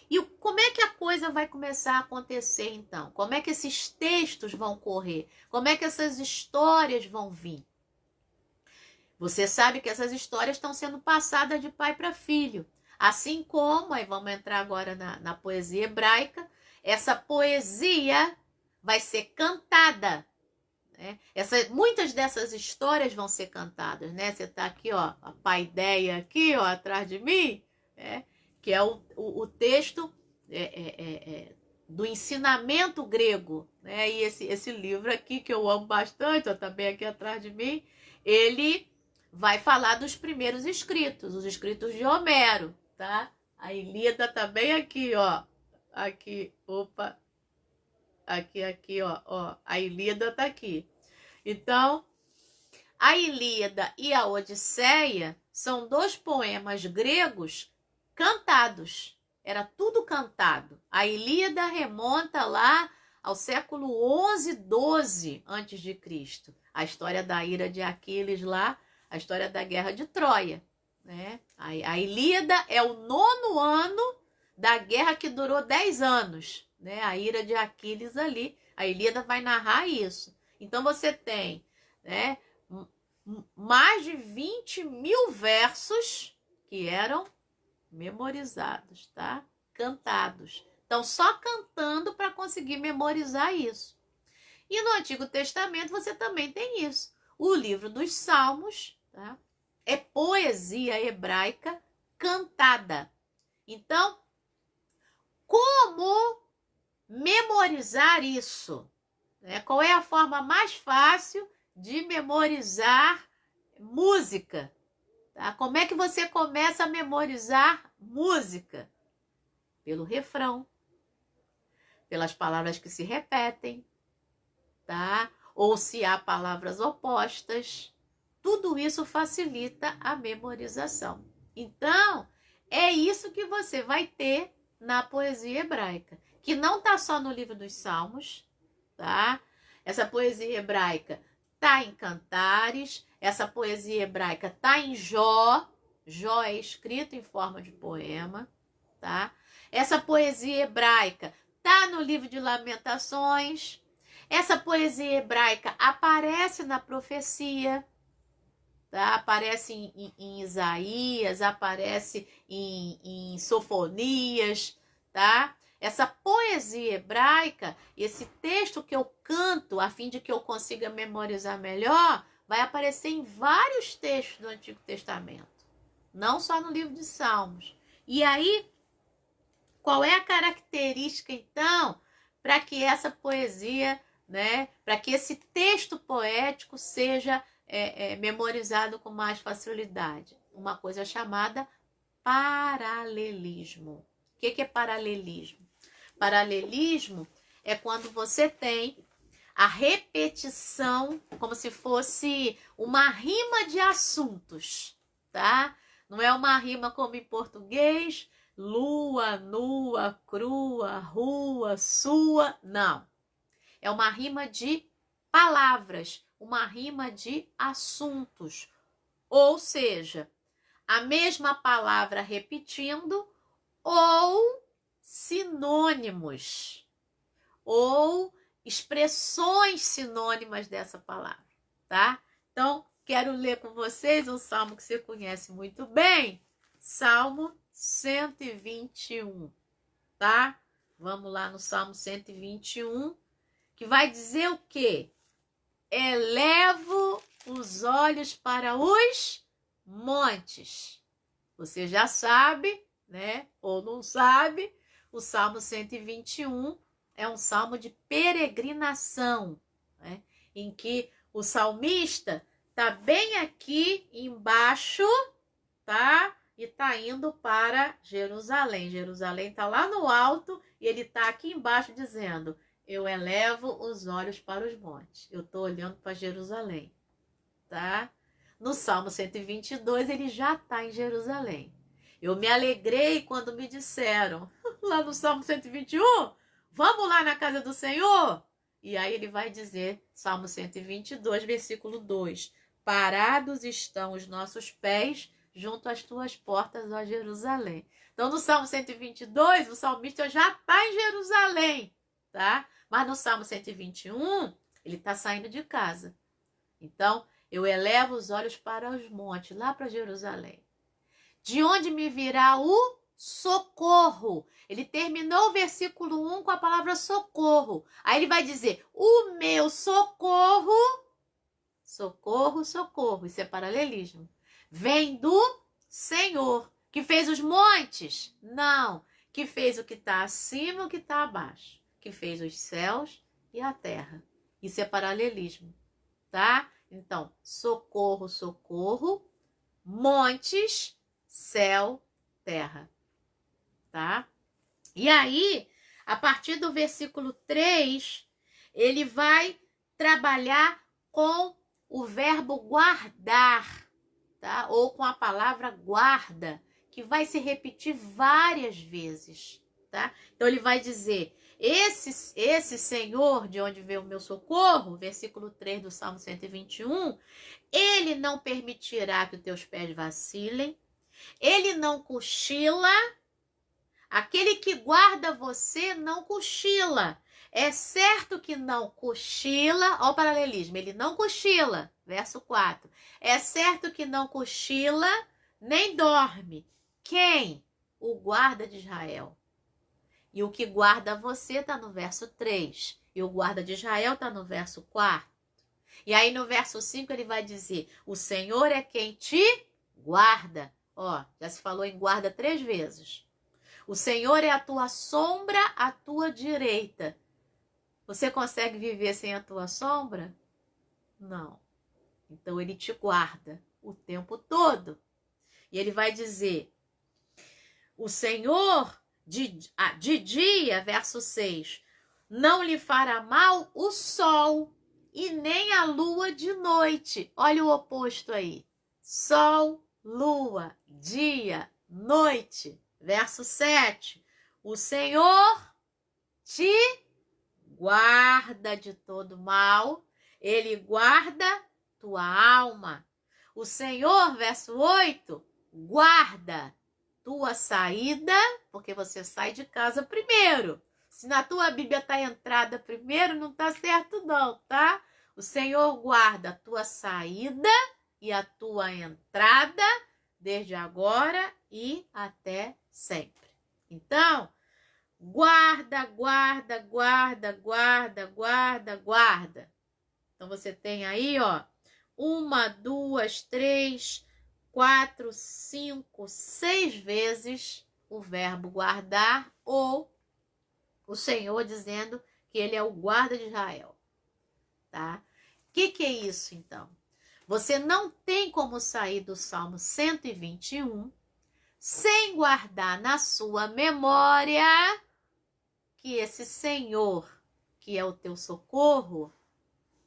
E como é que a coisa vai começar a acontecer, então? Como é que esses textos vão correr? Como é que essas histórias vão vir? Você sabe que essas histórias estão sendo passadas de pai para filho. Assim como, aí vamos entrar agora na poesia hebraica, essa poesia vai ser cantada. Né? Muitas dessas histórias vão ser cantadas. Né? Você está aqui, ó, a paideia aqui, ó, atrás de mim, né? Que é o texto do ensinamento grego. Né? E esse livro aqui, que eu amo bastante, ó, também aqui atrás de mim, ele vai falar dos primeiros escritos, os escritos de Homero, tá? A Ilíada também aqui, ó. Aqui, opa. Aqui, ó. A Ilíada tá aqui. Então, a Ilíada e a Odisseia são dois poemas gregos cantados, era tudo cantado. A Ilíada remonta lá ao século 11, 12 antes de Cristo. A história da ira de Aquiles lá, a história da guerra de Troia, né? A Ilíada é o 9º ano da guerra que durou 10 anos, né? A ira de Aquiles ali. A Ilíada vai narrar isso. Então você tem, né, mais de 20.000 versos que eram memorizados, tá? Cantados. Então, só cantando para conseguir memorizar isso. E no Antigo Testamento você também tem isso. O livro dos Salmos, tá? É poesia hebraica cantada. Então, como memorizar isso? Qual é a forma mais fácil de memorizar música? Tá? Como é que você começa a memorizar música? Pelo refrão, pelas palavras que se repetem, tá? Ou se há palavras opostas. Tudo isso facilita a memorização. Então, é isso que você vai ter na poesia hebraica, que não está só no livro dos Salmos, tá? Essa poesia hebraica está em Cantares, essa poesia hebraica está em Jó. Jó é escrito em forma de poema, tá? Essa poesia hebraica está no livro de Lamentações. Essa poesia hebraica aparece na profecia, tá? Aparece em Isaías, aparece em Sofonias, tá? Essa poesia hebraica, esse texto que eu canto a fim de que eu consiga memorizar melhor, vai aparecer em vários textos do Antigo Testamento, não só no livro de Salmos. E aí, qual é a característica, então, para que essa poesia, né, para que esse texto poético seja memorizado com mais facilidade? Uma coisa chamada paralelismo. O que é paralelismo? Paralelismo é quando você tem a repetição, como se fosse uma rima de assuntos, tá? Não é uma rima como em português, lua, nua, crua, rua, sua, não. É uma rima de palavras, uma rima de assuntos. Ou seja, a mesma palavra repetindo ou sinônimos, ou expressões sinônimas dessa palavra, tá? Então, quero ler com vocês um salmo que você conhece muito bem, Salmo 121, tá? Vamos lá no Salmo 121, que vai dizer o quê? Elevo os olhos para os montes. Você já sabe, né? Ou não sabe, o Salmo 121 é um salmo de peregrinação, né? Em que o salmista está bem aqui embaixo, tá? E está indo para Jerusalém. Jerusalém está lá no alto e ele está aqui embaixo dizendo: eu elevo os olhos para os montes. Eu estou olhando para Jerusalém, tá? No Salmo 122 ele já está em Jerusalém. Eu me alegrei quando me disseram, lá no Salmo 121, vamos lá na casa do Senhor? E aí ele vai dizer, Salmo 122, versículo 2, parados estão os nossos pés junto às tuas portas, ó Jerusalém. Então, no Salmo 122, o salmista já está em Jerusalém, tá? Mas no Salmo 121, ele está saindo de casa. Então, eu elevo os olhos para os montes, lá para Jerusalém. De onde me virá o socorro? Ele terminou o versículo 1 com a palavra socorro. Aí ele vai dizer, o meu socorro, socorro, socorro. Isso é paralelismo. Vem do Senhor, que fez os montes? Não, que fez o que está acima e o que está abaixo. Que fez os céus e a terra. Isso é paralelismo, tá? Então, socorro, socorro, montes, céu, terra, tá? E aí, a partir do versículo 3, ele vai trabalhar com o verbo guardar, tá? Ou com a palavra guarda, que vai se repetir várias vezes, tá? Então ele vai dizer, esse Senhor, de onde veio o meu socorro, versículo 3 do Salmo 121, ele não permitirá que os teus pés vacilem, ele não cochila, aquele que guarda você não cochila. É certo que não cochila, olha o paralelismo, ele não cochila, verso 4. É certo que não cochila, nem dorme. Quem? O guarda de Israel. E o que guarda você está no verso 3. E o guarda de Israel está no verso 4. E aí no verso 5 ele vai dizer, o Senhor é quem te guarda. Ó, já se falou em guarda 3 vezes. O Senhor é a tua sombra à tua direita. Você consegue viver sem a tua sombra? Não. Então ele te guarda o tempo todo. E ele vai dizer, o Senhor de dia, verso 6, não lhe fará mal o sol e nem a lua de noite. Olha o oposto aí. Sol, lua, dia, noite. Verso 7, o Senhor te guarda de todo mal, ele guarda tua alma. O Senhor, verso 8, guarda tua saída, porque você sai de casa primeiro. Se na tua Bíblia está entrada primeiro, não está certo não, tá? O Senhor guarda a tua saída e a tua entrada, desde agora e até sempre. Então, guarda, guarda, guarda, guarda, guarda, guarda. Então, você tem aí, ó, 1, 2, 3, 4, 5, 6 vezes o verbo guardar ou o Senhor dizendo que ele é o guarda de Israel, tá? O que é isso, então? Você não tem como sair do Salmo 121 sem guardar na sua memória que esse Senhor, que é o teu socorro,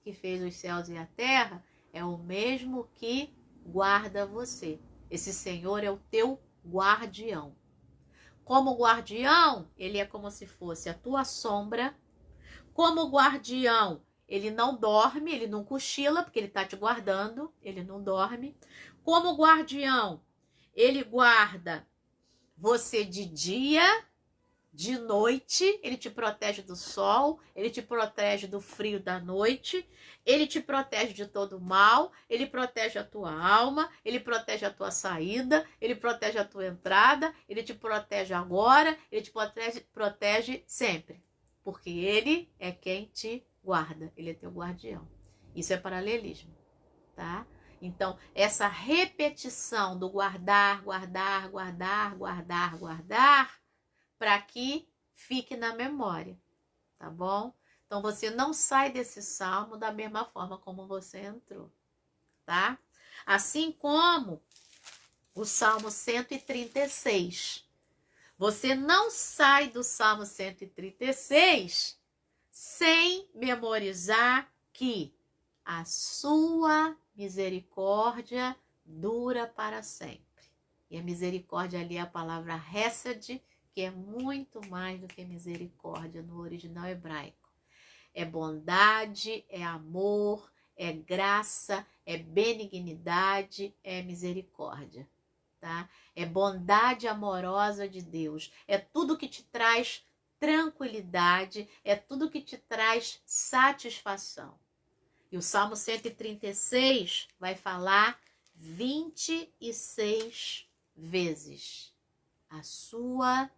que fez os céus e a terra, é o mesmo que guarda você. Esse Senhor é o teu guardião. Como guardião, ele é como se fosse a tua sombra. Como guardião, ele não dorme, ele não cochila, porque ele está te guardando, ele não dorme. Como guardião, ele guarda você de dia, de noite, ele te protege do sol, ele te protege do frio da noite, ele te protege de todo mal, ele protege a tua alma, ele protege a tua saída, ele protege a tua entrada, ele te protege agora, ele te protege sempre. Porque ele é quem te guarda, ele é teu guardião. Isso é paralelismo, tá? Então, essa repetição do guardar, guardar, guardar, guardar, guardar, para que fique na memória, tá bom? Então, você não sai desse salmo da mesma forma como você entrou, tá? Assim como o Salmo 136. Você não sai do Salmo 136 sem memorizar que a sua misericórdia dura para sempre. E a misericórdia ali é a palavra hesed, que é muito mais do que misericórdia no original hebraico. É bondade, é amor, é graça, é benignidade, é misericórdia, tá? É bondade amorosa de Deus, é tudo que te traz tranquilidade, é tudo que te traz satisfação. E o Salmo 136 vai falar 26 vezes. A sua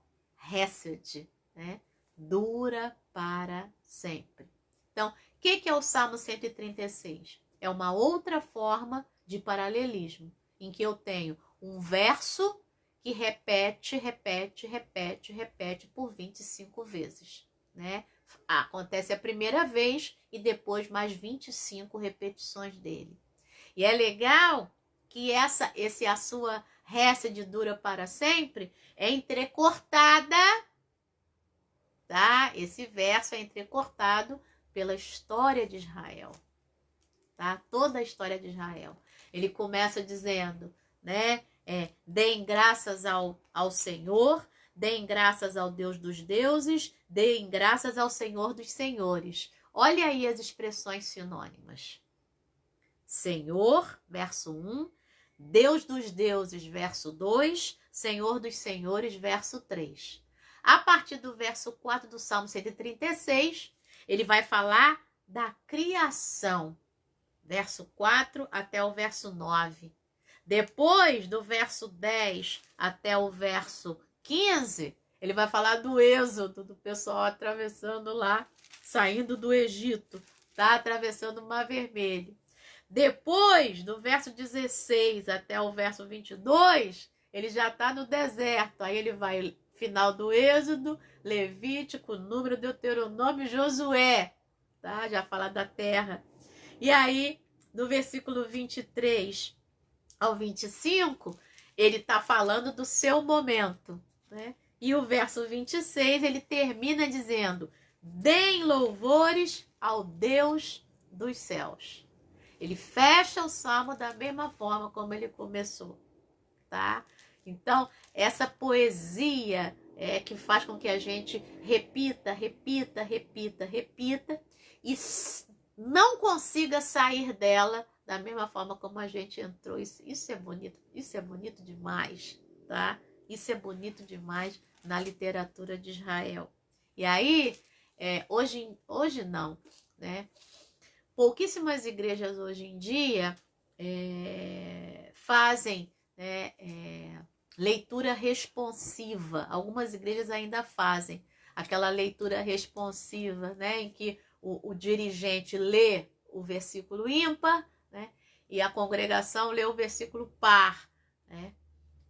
hesed, né? Dura para sempre. Então, o que é o Salmo 136? É uma outra forma de paralelismo, em que eu tenho um verso que repete, repete, repete, repete por 25 vezes, né? Acontece a primeira vez e depois mais 25 repetições dele. E é legal que a sua hesed dura para sempre é entrecortada, tá? Esse verso é entrecortado pela história de Israel, tá? Toda a história de Israel. Ele começa dizendo, né? deem graças ao Senhor, deem graças ao Deus dos deuses, deem graças ao Senhor dos senhores. Olha aí as expressões sinônimas. Senhor, verso 1, Deus dos deuses, verso 2, Senhor dos senhores, verso 3. A partir do verso 4 do Salmo 136, ele vai falar da criação, verso 4 até o verso 9. Depois do verso 10 até o verso 15, ele vai falar do êxodo, do pessoal atravessando lá, saindo do Egito, tá? Atravessando o Mar Vermelho. Depois do verso 16 até o verso 22, ele já está no deserto. Aí ele vai, final do Êxodo, Levítico, Número, Deuteronômio, Josué, tá? Já fala da terra. E aí, do versículo 23 ao 25, ele está falando do seu momento, né? E o verso 26, ele termina dizendo: deem louvores ao Deus dos céus. Ele fecha o salmo da mesma forma como ele começou, tá? Então, essa poesia é que faz com que a gente repita e não consiga sair dela da mesma forma como a gente entrou. Isso é bonito demais, tá? Isso é bonito demais na literatura de Israel. E aí, hoje não, né? Pouquíssimas igrejas hoje em dia fazem leitura responsiva. Algumas igrejas ainda fazem aquela leitura responsiva, né, em que o dirigente lê o versículo ímpar, né, e a congregação lê o versículo par, né?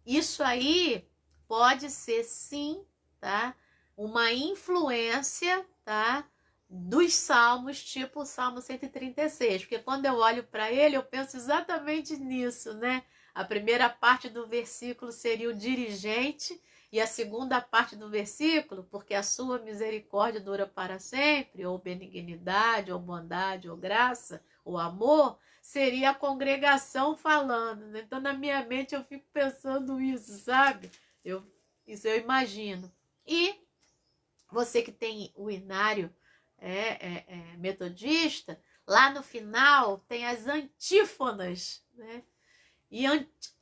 Isso aí pode ser, sim, tá, uma influência, tá, dos salmos, tipo o Salmo 136, porque quando eu olho para ele, eu penso exatamente nisso, né? A primeira parte do versículo seria o dirigente, e a segunda parte do versículo, porque a sua misericórdia dura para sempre, ou benignidade, ou bondade, ou graça, ou amor, seria a congregação falando, né? Então, na minha mente, eu fico pensando isso, sabe? Isso eu imagino. E você que tem o inário metodista, lá no final tem as antífonas, né? E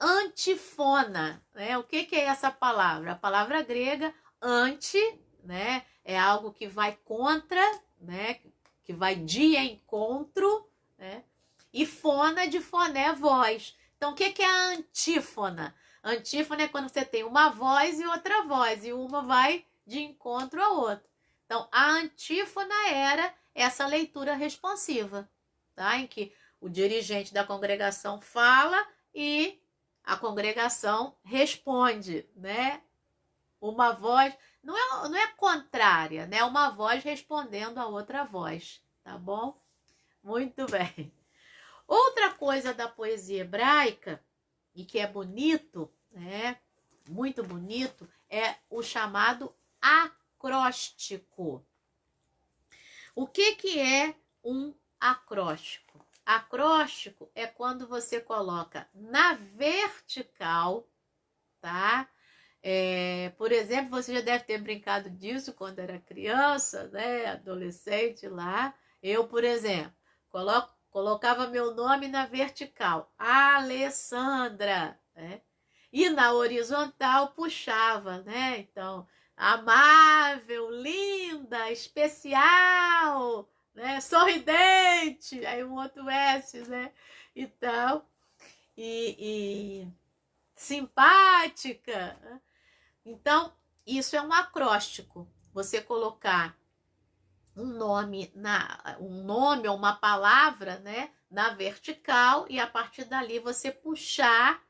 antifona, né? O que é essa palavra? A palavra grega anti, né? É algo que vai contra, né? Que vai de encontro, né? E fona, de foné, voz. Então, o que é a antífona? Antífona é quando você tem uma voz e outra voz, e uma vai de encontro à outra. Então, a antífona era essa leitura responsiva, tá? Em que o dirigente da congregação fala e a congregação responde, né? Uma voz, não é contrária, né? Uma voz respondendo a outra voz, tá bom? Muito bem. Outra coisa da poesia hebraica, e que é bonito, né? Muito bonito, é o chamado acróstico. O que é um acróstico? Acróstico é quando você coloca na vertical, tá? Por exemplo, você já deve ter brincado disso quando era criança, né? Adolescente lá. Eu, por exemplo, colocava meu nome na vertical, Alessandra, né? E na horizontal puxava, né? Então, amável, linda, especial, né? Sorridente, aí um outro S, né? Então, e simpática. Então, isso é um acróstico. Você colocar um nome ou uma palavra, né, na vertical, e a partir dali você puxar,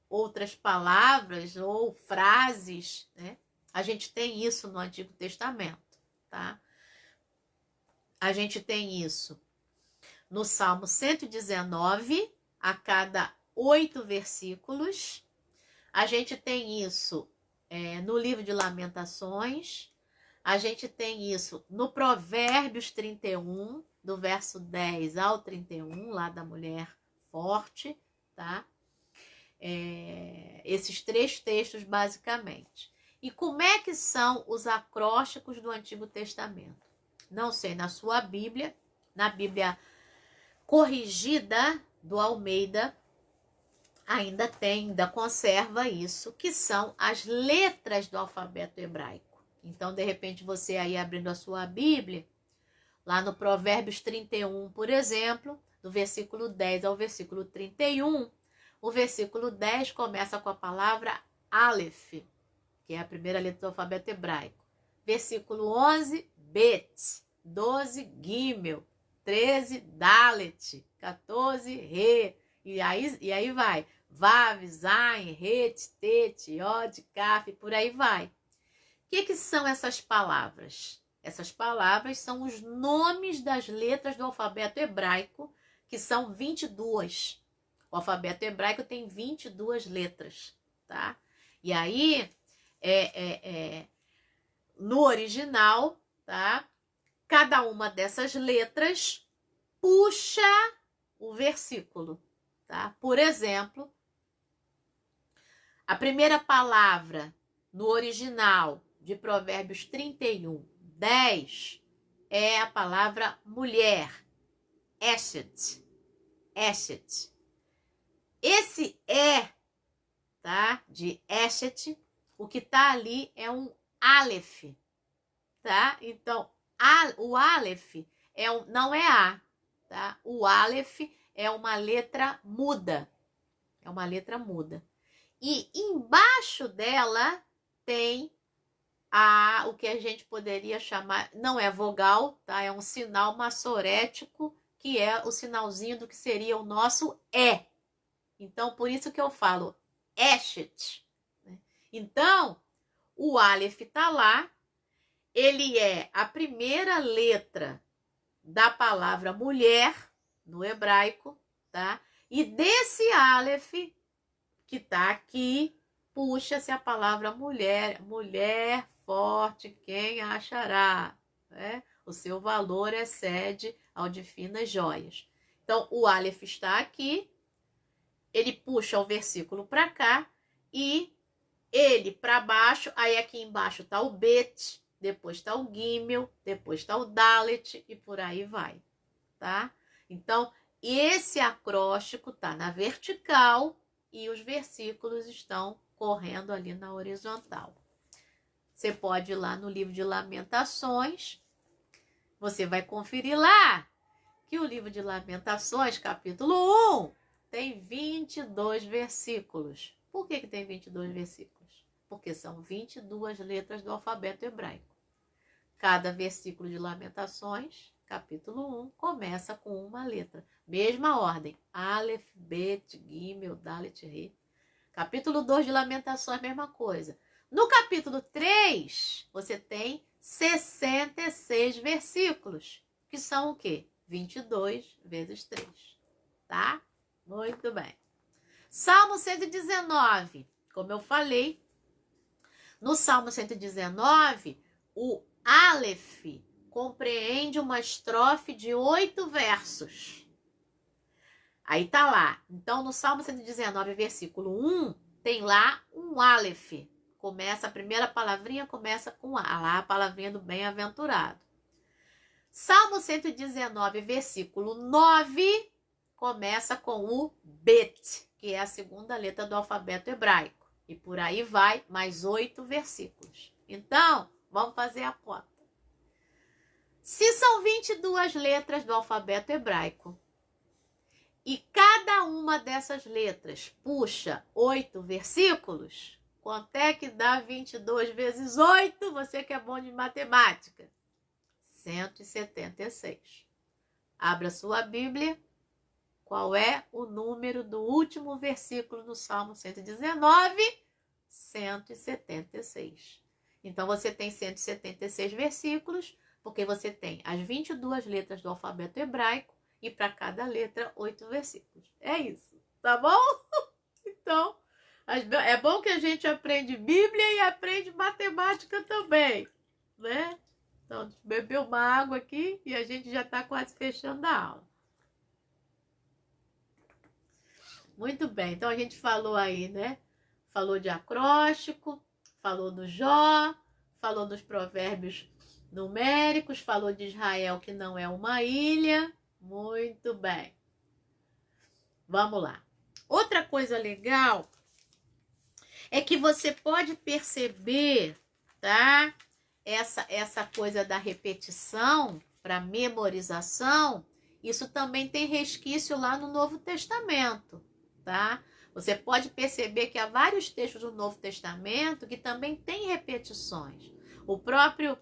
outras palavras ou frases, né? A gente tem isso no Antigo Testamento, tá? A gente tem isso no Salmo 119, a cada 8 versículos. A gente tem isso no livro de Lamentações. A gente tem isso no Provérbios 31, do verso 10 ao 31, lá da mulher forte, tá? esses 3 textos, basicamente. E como é que são os acrósticos do Antigo Testamento? Não sei, na sua Bíblia, na Bíblia corrigida do Almeida, ainda conserva isso, que são as letras do alfabeto hebraico. Então, de repente, você aí abrindo a sua Bíblia, lá no Provérbios 31, por exemplo, do versículo 10 ao versículo 31, o versículo 10 começa com a palavra Aleph, que é a primeira letra do alfabeto hebraico. Versículo 11, Bet. 12, Gimel. 13, Dalet. 14, Re. E aí vai. Vav, Zain, Het, Tet, Yod, Kaf, por aí vai. O que são essas palavras? Essas palavras são os nomes das letras do alfabeto hebraico, que são 22. O alfabeto hebraico tem 22 letras, tá? E aí, no original, tá? Cada uma dessas letras puxa o versículo, tá? Por exemplo, a primeira palavra no original de Provérbios 31, 10, é a palavra mulher, Eshet, Eshet. Esse tá, de Eshet, o que tá ali é um Aleph, tá? Então, o Aleph não é A, tá? O Aleph é uma letra muda, E embaixo dela tem o que a gente poderia chamar, não é vogal, tá? É um sinal massorético, que é o sinalzinho do que seria o nosso E. Então, por isso que eu falo Eshet. Né? Então, o Aleph tá lá, ele é a primeira letra da palavra mulher, no hebraico, tá? E desse Aleph, que tá aqui, puxa-se a palavra mulher, mulher forte, quem a achará? Né? O seu valor excede ao de finas joias. Então, o Aleph está aqui, ele puxa o versículo para cá e ele para baixo, aí aqui embaixo está o Bet, depois está o Gimel, depois está o Dalet e por aí vai, tá? Então, esse acróstico está na vertical e os versículos estão correndo ali na horizontal. Você pode ir lá no livro de Lamentações, você vai conferir lá que o livro de Lamentações, capítulo 1, tem 22 versículos. Por que tem 22 versículos? Porque são 22 letras do alfabeto hebraico. Cada versículo de Lamentações, capítulo 1, começa com uma letra. Mesma ordem. Aleph, Bet, Gimel, Dalet, Re. Capítulo 2 de Lamentações, mesma coisa. No capítulo 3, você tem 66 versículos, que são o quê? 22 vezes 3, tá? Muito bem. Salmo 119, como eu falei, no Salmo 119, o Aleph compreende uma estrofe de 8 versos. Aí tá lá. Então, no Salmo 119, versículo 1, tem lá um Aleph. A primeira palavrinha começa com A, lá a palavrinha do bem-aventurado. Salmo 119, versículo 9, começa com o Bet, que é a segunda letra do alfabeto hebraico. E por aí vai, mais 8 versículos. Então, vamos fazer a conta. Se são 22 letras do alfabeto hebraico, e cada uma dessas letras puxa 8 versículos, quanto é que dá 22 vezes 8? Você que é bom de matemática. 176. Abra sua Bíblia. Qual é o número do último versículo do Salmo 119? 176. Então, você tem 176 versículos, porque você tem as 22 letras do alfabeto hebraico e para cada letra 8 versículos. É isso, tá bom? Então, é bom que a gente aprende Bíblia e aprende matemática também, né? Então, bebeu uma água aqui e a gente já está quase fechando a aula. Muito bem, então a gente falou aí, né? falou de acróstico, falou do Jó, falou dos provérbios numéricos, falou de Israel, que não é uma ilha. Muito bem. Vamos lá. Outra coisa legal é que você pode perceber, tá? Essa coisa da repetição para memorização, isso também tem resquício lá no Novo Testamento, tá? Você pode perceber que há vários textos do Novo Testamento que também têm repetições. O próprio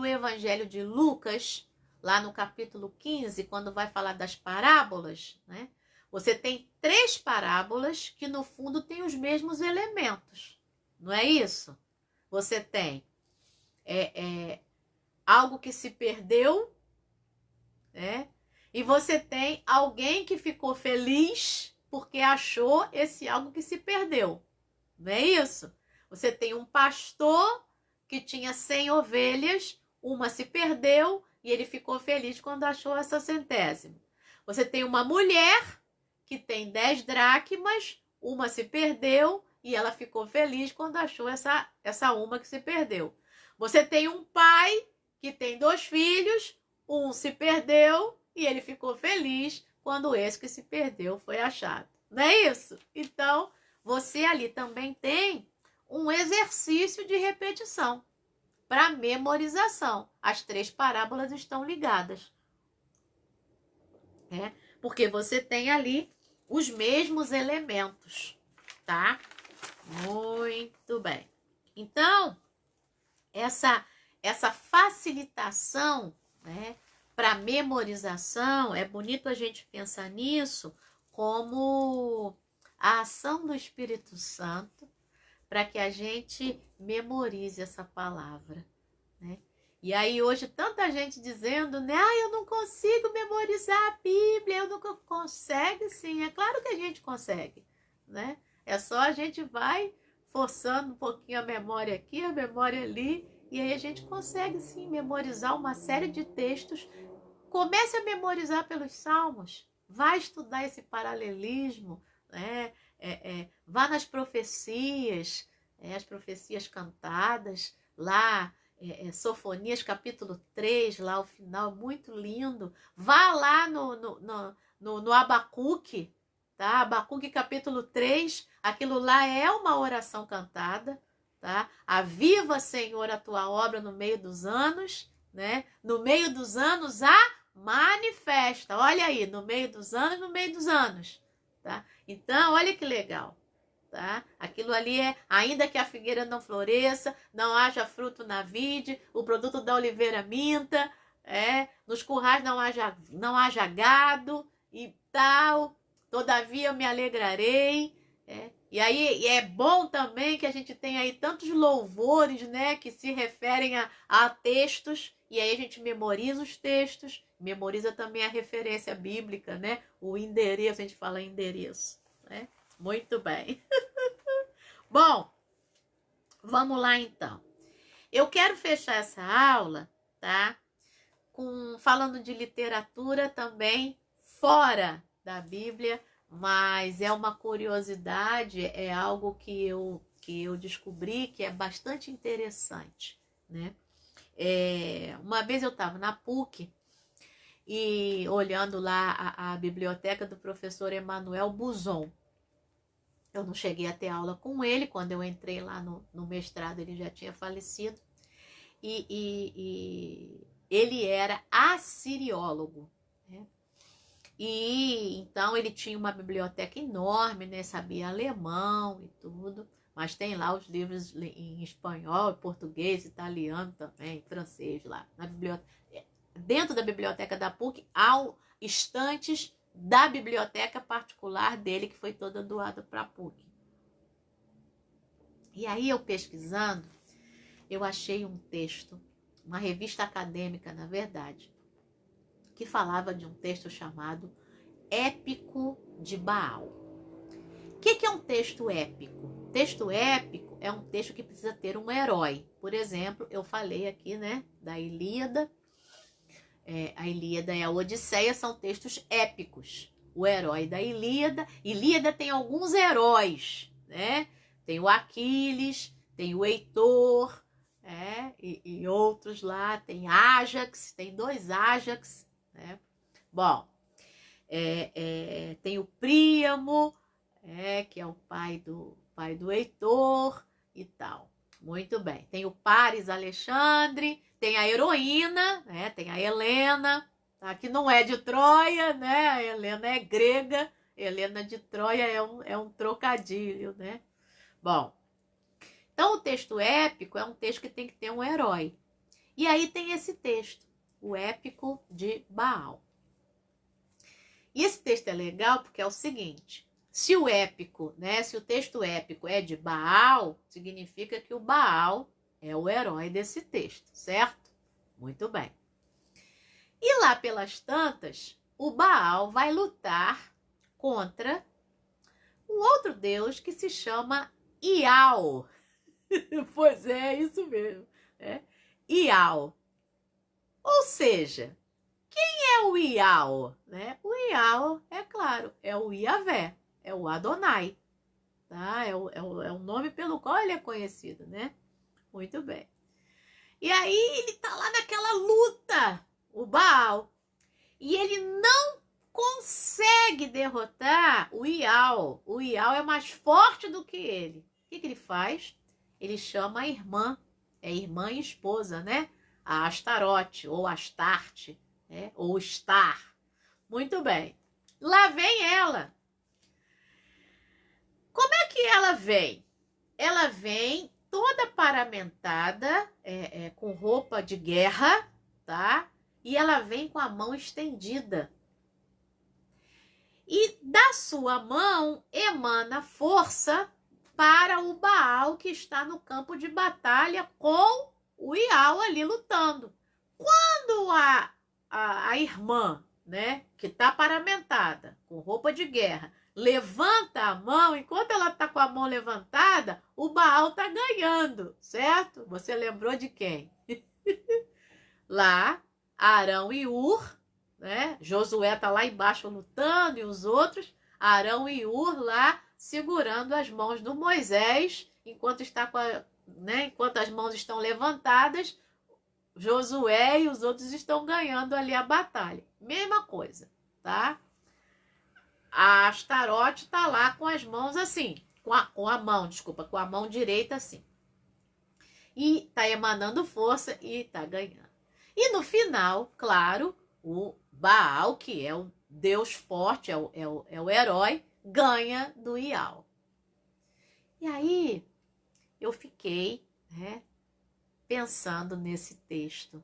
Evangelho de Lucas, lá no capítulo 15, quando vai falar das parábolas, né? Você tem 3 parábolas que, no fundo, têm os mesmos elementos. Não é isso? Você tem algo que se perdeu, né? E você tem alguém que ficou feliz porque achou esse algo que se perdeu. Não é isso? Você tem um pastor que tinha 100 ovelhas, uma se perdeu e ele ficou feliz quando achou essa 100ª. Você tem uma mulher que tem 10 dracmas, uma se perdeu e ela ficou feliz quando achou essa uma que se perdeu. Você tem um pai que tem 2 filhos, um se perdeu e ele ficou feliz quando esse que se perdeu foi achado. Não é isso? Então, você ali também tem um exercício de repetição para memorização. As 3 parábolas estão ligadas, né? Porque você tem ali os mesmos elementos, tá? Muito bem. Então, essa facilitação, né, para memorização, é bonito a gente pensar nisso como a ação do Espírito Santo para que a gente memorize essa palavra, né? E aí hoje tanta gente dizendo, né? Eu não consigo memorizar a Bíblia, eu nunca consegue, sim. É claro que a gente consegue, né? É só a gente vai forçando um pouquinho a memória aqui, a memória ali, e aí a gente consegue, sim, memorizar uma série de textos. Comece a memorizar pelos salmos, vai estudar esse paralelismo, né? Vá nas profecias, as profecias cantadas, lá, Sofonias capítulo 3, lá o final, muito lindo. Vá lá no Abacuque, tá? Abacuque capítulo 3, aquilo lá é uma oração cantada, tá? Aviva, Senhor, a tua obra no meio dos anos, né? No meio dos anos manifesta. Olha aí, no meio dos anos, tá? Então, olha que legal, tá? Aquilo ali ainda que a figueira não floresça, não haja fruto na vide, o produto da oliveira minta, nos currais não haja gado e tal, todavia eu me alegrarei. E aí é bom também que a gente tem aí tantos louvores, né, que se referem a textos, e aí a gente memoriza os textos, memoriza também a referência bíblica, né, o endereço, a gente fala endereço, né? Muito bem. Bom, vamos lá então. Eu quero fechar essa aula, tá, falando de literatura também fora da Bíblia, mas é uma curiosidade, é algo que eu descobri que é bastante interessante, né? Uma vez eu estava na PUC e olhando lá a biblioteca do professor Emanuel Buzon. Eu não cheguei a ter aula com ele, quando eu entrei lá no mestrado ele já tinha falecido, e ele era assiriólogo, né? E então ele tinha uma biblioteca enorme, né? Sabia alemão e tudo, mas tem lá os livros em espanhol, português, italiano também, francês lá na biblioteca. Dentro da biblioteca da PUC há estantes da biblioteca particular dele, que foi toda doada para a PUC. E aí eu pesquisando, eu achei um texto, uma revista acadêmica, na verdade, que falava de um texto chamado Épico de Baal. O que é um texto épico? Texto épico é um texto que precisa ter um herói. Por exemplo, eu falei aqui, né, da Ilíada. A Ilíada e a Odisseia são textos épicos. O herói da Ilíada. Ilíada tem alguns heróis, né? Tem o Aquiles, tem o Heitor, e outros lá, tem Ájax, tem 2 Ájax, né? Bom, tem o Príamo, que é o pai do Heitor e tal. Muito bem. Tem o Paris Alexandre, tem a heroína, né? Tem a Helena, tá? Que não é de Troia, né? A Helena é grega, Helena de Troia é um trocadilho, né? Bom, então o texto épico é um texto que tem que ter um herói. E aí tem esse texto, o épico de Baal. E esse texto é legal porque é o seguinte: se o épico, né, se o texto épico é de Baal, significa que o Baal é o herói desse texto, certo? Muito bem. E lá pelas tantas, o Baal vai lutar contra um outro deus que se chama Ial. Pois é, isso mesmo. Ial. Ou seja, quem é o Ial? Né? O Ial, é claro, é o Iavé, é o Adonai. Tá? É o nome pelo qual ele é conhecido, né? Muito bem. E aí ele tá lá naquela luta, o Baal. E ele não consegue derrotar o Ial. O Ial é mais forte do que ele. O que ele faz? Ele chama a irmã. É irmã e esposa, né? A Astarote, ou Astarte, né? Ou Star. Muito bem. Lá vem ela. Como é que ela vem? Ela vem toda paramentada, com roupa de guerra, tá? E ela vem com a mão estendida. E da sua mão emana força para o Baal que está no campo de batalha com o Ial ali lutando. Quando a irmã, né, que está paramentada, com roupa de guerra, levanta a mão, enquanto ela está com a mão levantada, o Baal está ganhando, certo? Você lembrou de quem? Lá, Arão e Ur, né? Josué está lá embaixo lutando e os outros, Arão e Ur lá segurando as mãos do Moisés, enquanto as mãos estão levantadas, Josué e os outros estão ganhando ali a batalha. Mesma coisa, tá? A Astarote está lá com as mãos assim, com a mão direita assim. E está emanando força e está ganhando. E no final, claro, o Baal, que é o deus forte, é o herói, ganha do Ial. E aí eu fiquei, pensando nesse texto.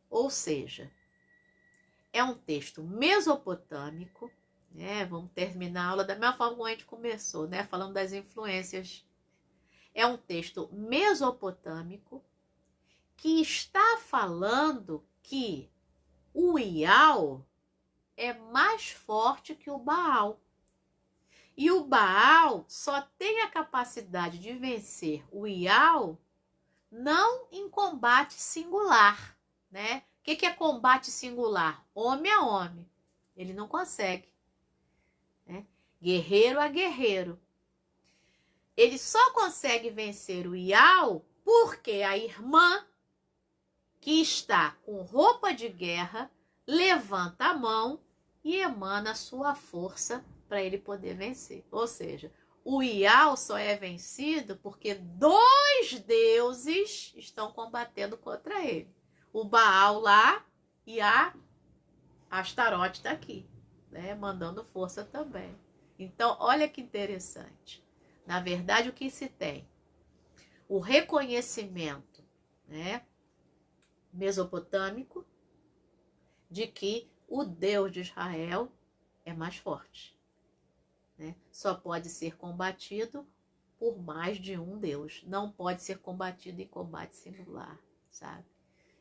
Ou seja, é um texto mesopotâmico, né? Vamos terminar a aula da mesma forma como a gente começou, né? Falando das influências. É um texto mesopotâmico que está falando que o Ial é mais forte que o Baal. E o Baal só tem a capacidade de vencer o Ial não em combate singular, né? O que é combate singular? Homem a homem. Ele não consegue. Né? Guerreiro a guerreiro. Ele só consegue vencer o Ial porque a irmã, que está com roupa de guerra, levanta a mão e emana sua força para ele poder vencer. Ou seja, o Ial só é vencido porque 2 deuses estão combatendo contra ele. O Baal lá e a Astarote está aqui, né, mandando força também. Então, olha que interessante. Na verdade, o que se tem? O reconhecimento, né, mesopotâmico de que o Deus de Israel é mais forte. Né? Só pode ser combatido por mais de um Deus. Não pode ser combatido em combate singular, sabe?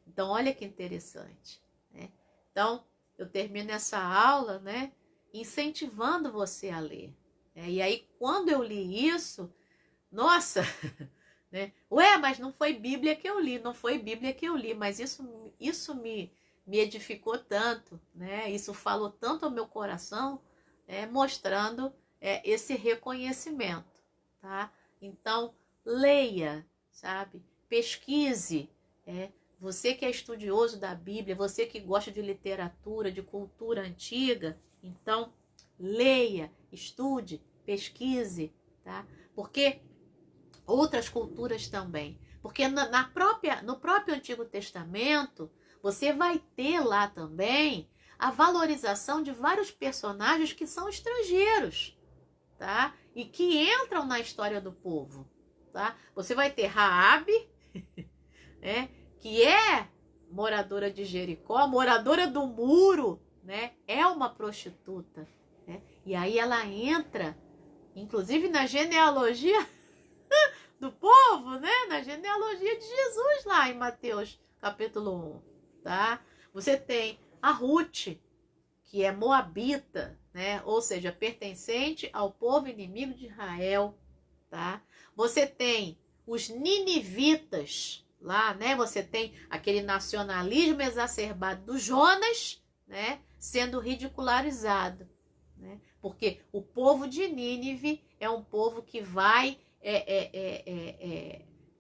Então, olha que interessante. Né? Então, eu termino essa aula, né, incentivando você a ler. E aí, quando eu li isso, nossa, né? Ué, mas não foi Bíblia que eu li, não foi Bíblia que eu li, mas isso me edificou tanto, né? Isso falou tanto ao meu coração, mostrando esse reconhecimento, tá? Então, leia, sabe? Pesquise. Você que é estudioso da Bíblia, você que gosta de literatura, de cultura antiga, então, leia, estude, pesquise, tá? Porque outras culturas também. Porque no próprio Antigo Testamento, você vai ter lá também a valorização de vários personagens que são estrangeiros, tá? E que entram na história do povo, tá? Você vai ter Raabe, né? Que é moradora de Jericó, moradora do muro, né? É uma prostituta, né? E aí ela entra, inclusive na genealogia do povo, né? Na genealogia de Jesus lá em Mateus capítulo 1, tá? Você tem a Ruth, que é moabita, né? Ou seja, pertencente ao povo inimigo de Israel, tá? Você tem os ninivitas lá, né? Você tem aquele nacionalismo exacerbado do Jonas, né? Sendo ridicularizado, né? Porque o povo de Nínive é um povo que vai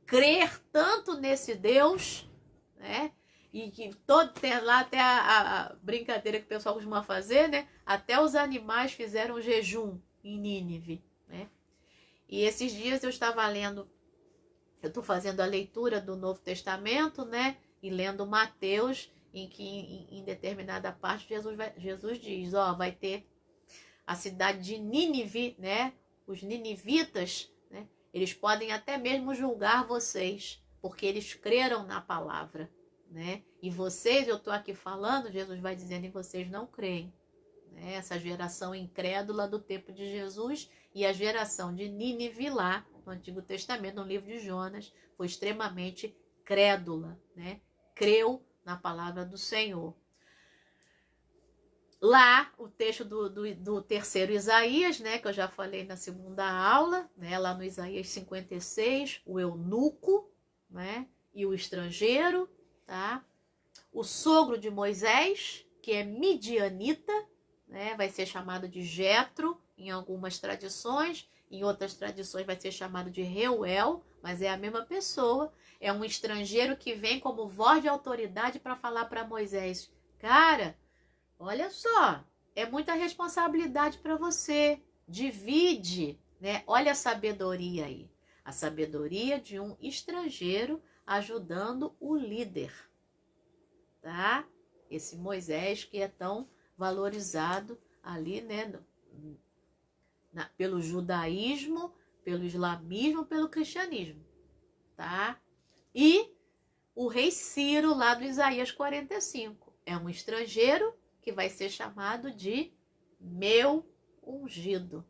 crer tanto nesse Deus, né? E que todo tem lá até a brincadeira que o pessoal costuma fazer, né? Até os animais fizeram jejum em Nínive, né? E esses dias eu estava lendo, eu estou fazendo a leitura do Novo Testamento, né? E lendo Mateus, em que em determinada parte Jesus diz, ó, vai ter a cidade de Nínive, né? Os ninivitas, né? Eles podem até mesmo julgar vocês, porque eles creram na palavra, né? E vocês, eu estou aqui falando, Jesus vai dizendo, e vocês não creem, né? Essa geração incrédula do tempo de Jesus e a geração de Nínive lá no Antigo Testamento, no livro de Jonas, foi extremamente crédula, né? Creu na palavra do Senhor. Lá, o texto do terceiro Isaías, né, que eu já falei na segunda aula, né, lá no Isaías 56, o eunuco, né, e o estrangeiro, tá? O sogro de Moisés, que é midianita, né, vai ser chamado de Jetro em algumas tradições, em outras tradições vai ser chamado de Reuel, mas é a mesma pessoa. É um estrangeiro que vem como voz de autoridade para falar para Moisés, cara, olha só, é muita responsabilidade para você. Divide, né? Olha a sabedoria aí. A sabedoria de um estrangeiro ajudando o líder, tá? Esse Moisés que é tão valorizado ali, né? Pelo judaísmo, pelo islamismo, pelo cristianismo, tá? E o rei Ciro, lá do Isaías 45, é um estrangeiro que vai ser chamado de meu ungido,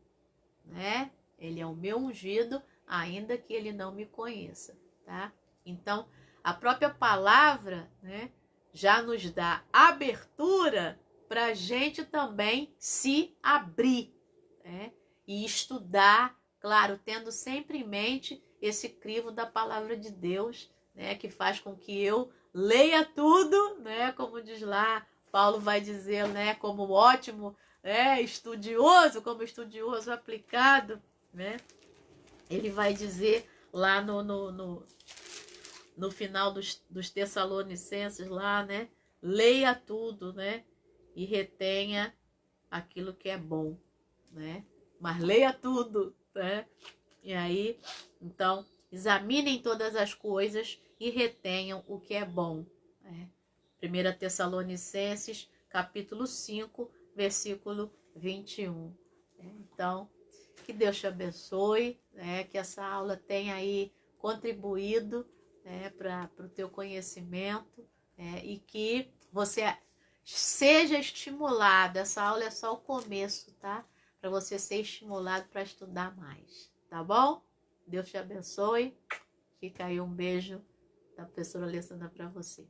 né? Ele é o meu ungido, ainda que ele não me conheça, tá? Então, a própria palavra, né, já nos dá abertura para a gente também se abrir, né? E estudar, claro, tendo sempre em mente esse crivo da palavra de Deus, né, que faz com que eu leia tudo, né, como diz lá, Paulo vai dizer, né, como ótimo, estudioso, como estudioso aplicado, né, ele vai dizer lá no final dos Tessalonicenses, lá, né, leia tudo, né, e retenha aquilo que é bom, né, mas leia tudo, né, e aí, então, examinem todas as coisas e retenham o que é bom. 1 Tessalonicenses, capítulo 5, versículo 21. Então, que Deus te abençoe, que essa aula tenha aí contribuído para o teu conhecimento e que você seja estimulado. Essa aula é só o começo, tá? Para você ser estimulado para estudar mais, tá bom? Deus te abençoe. Fica aí um beijo da professora Alessandra para você.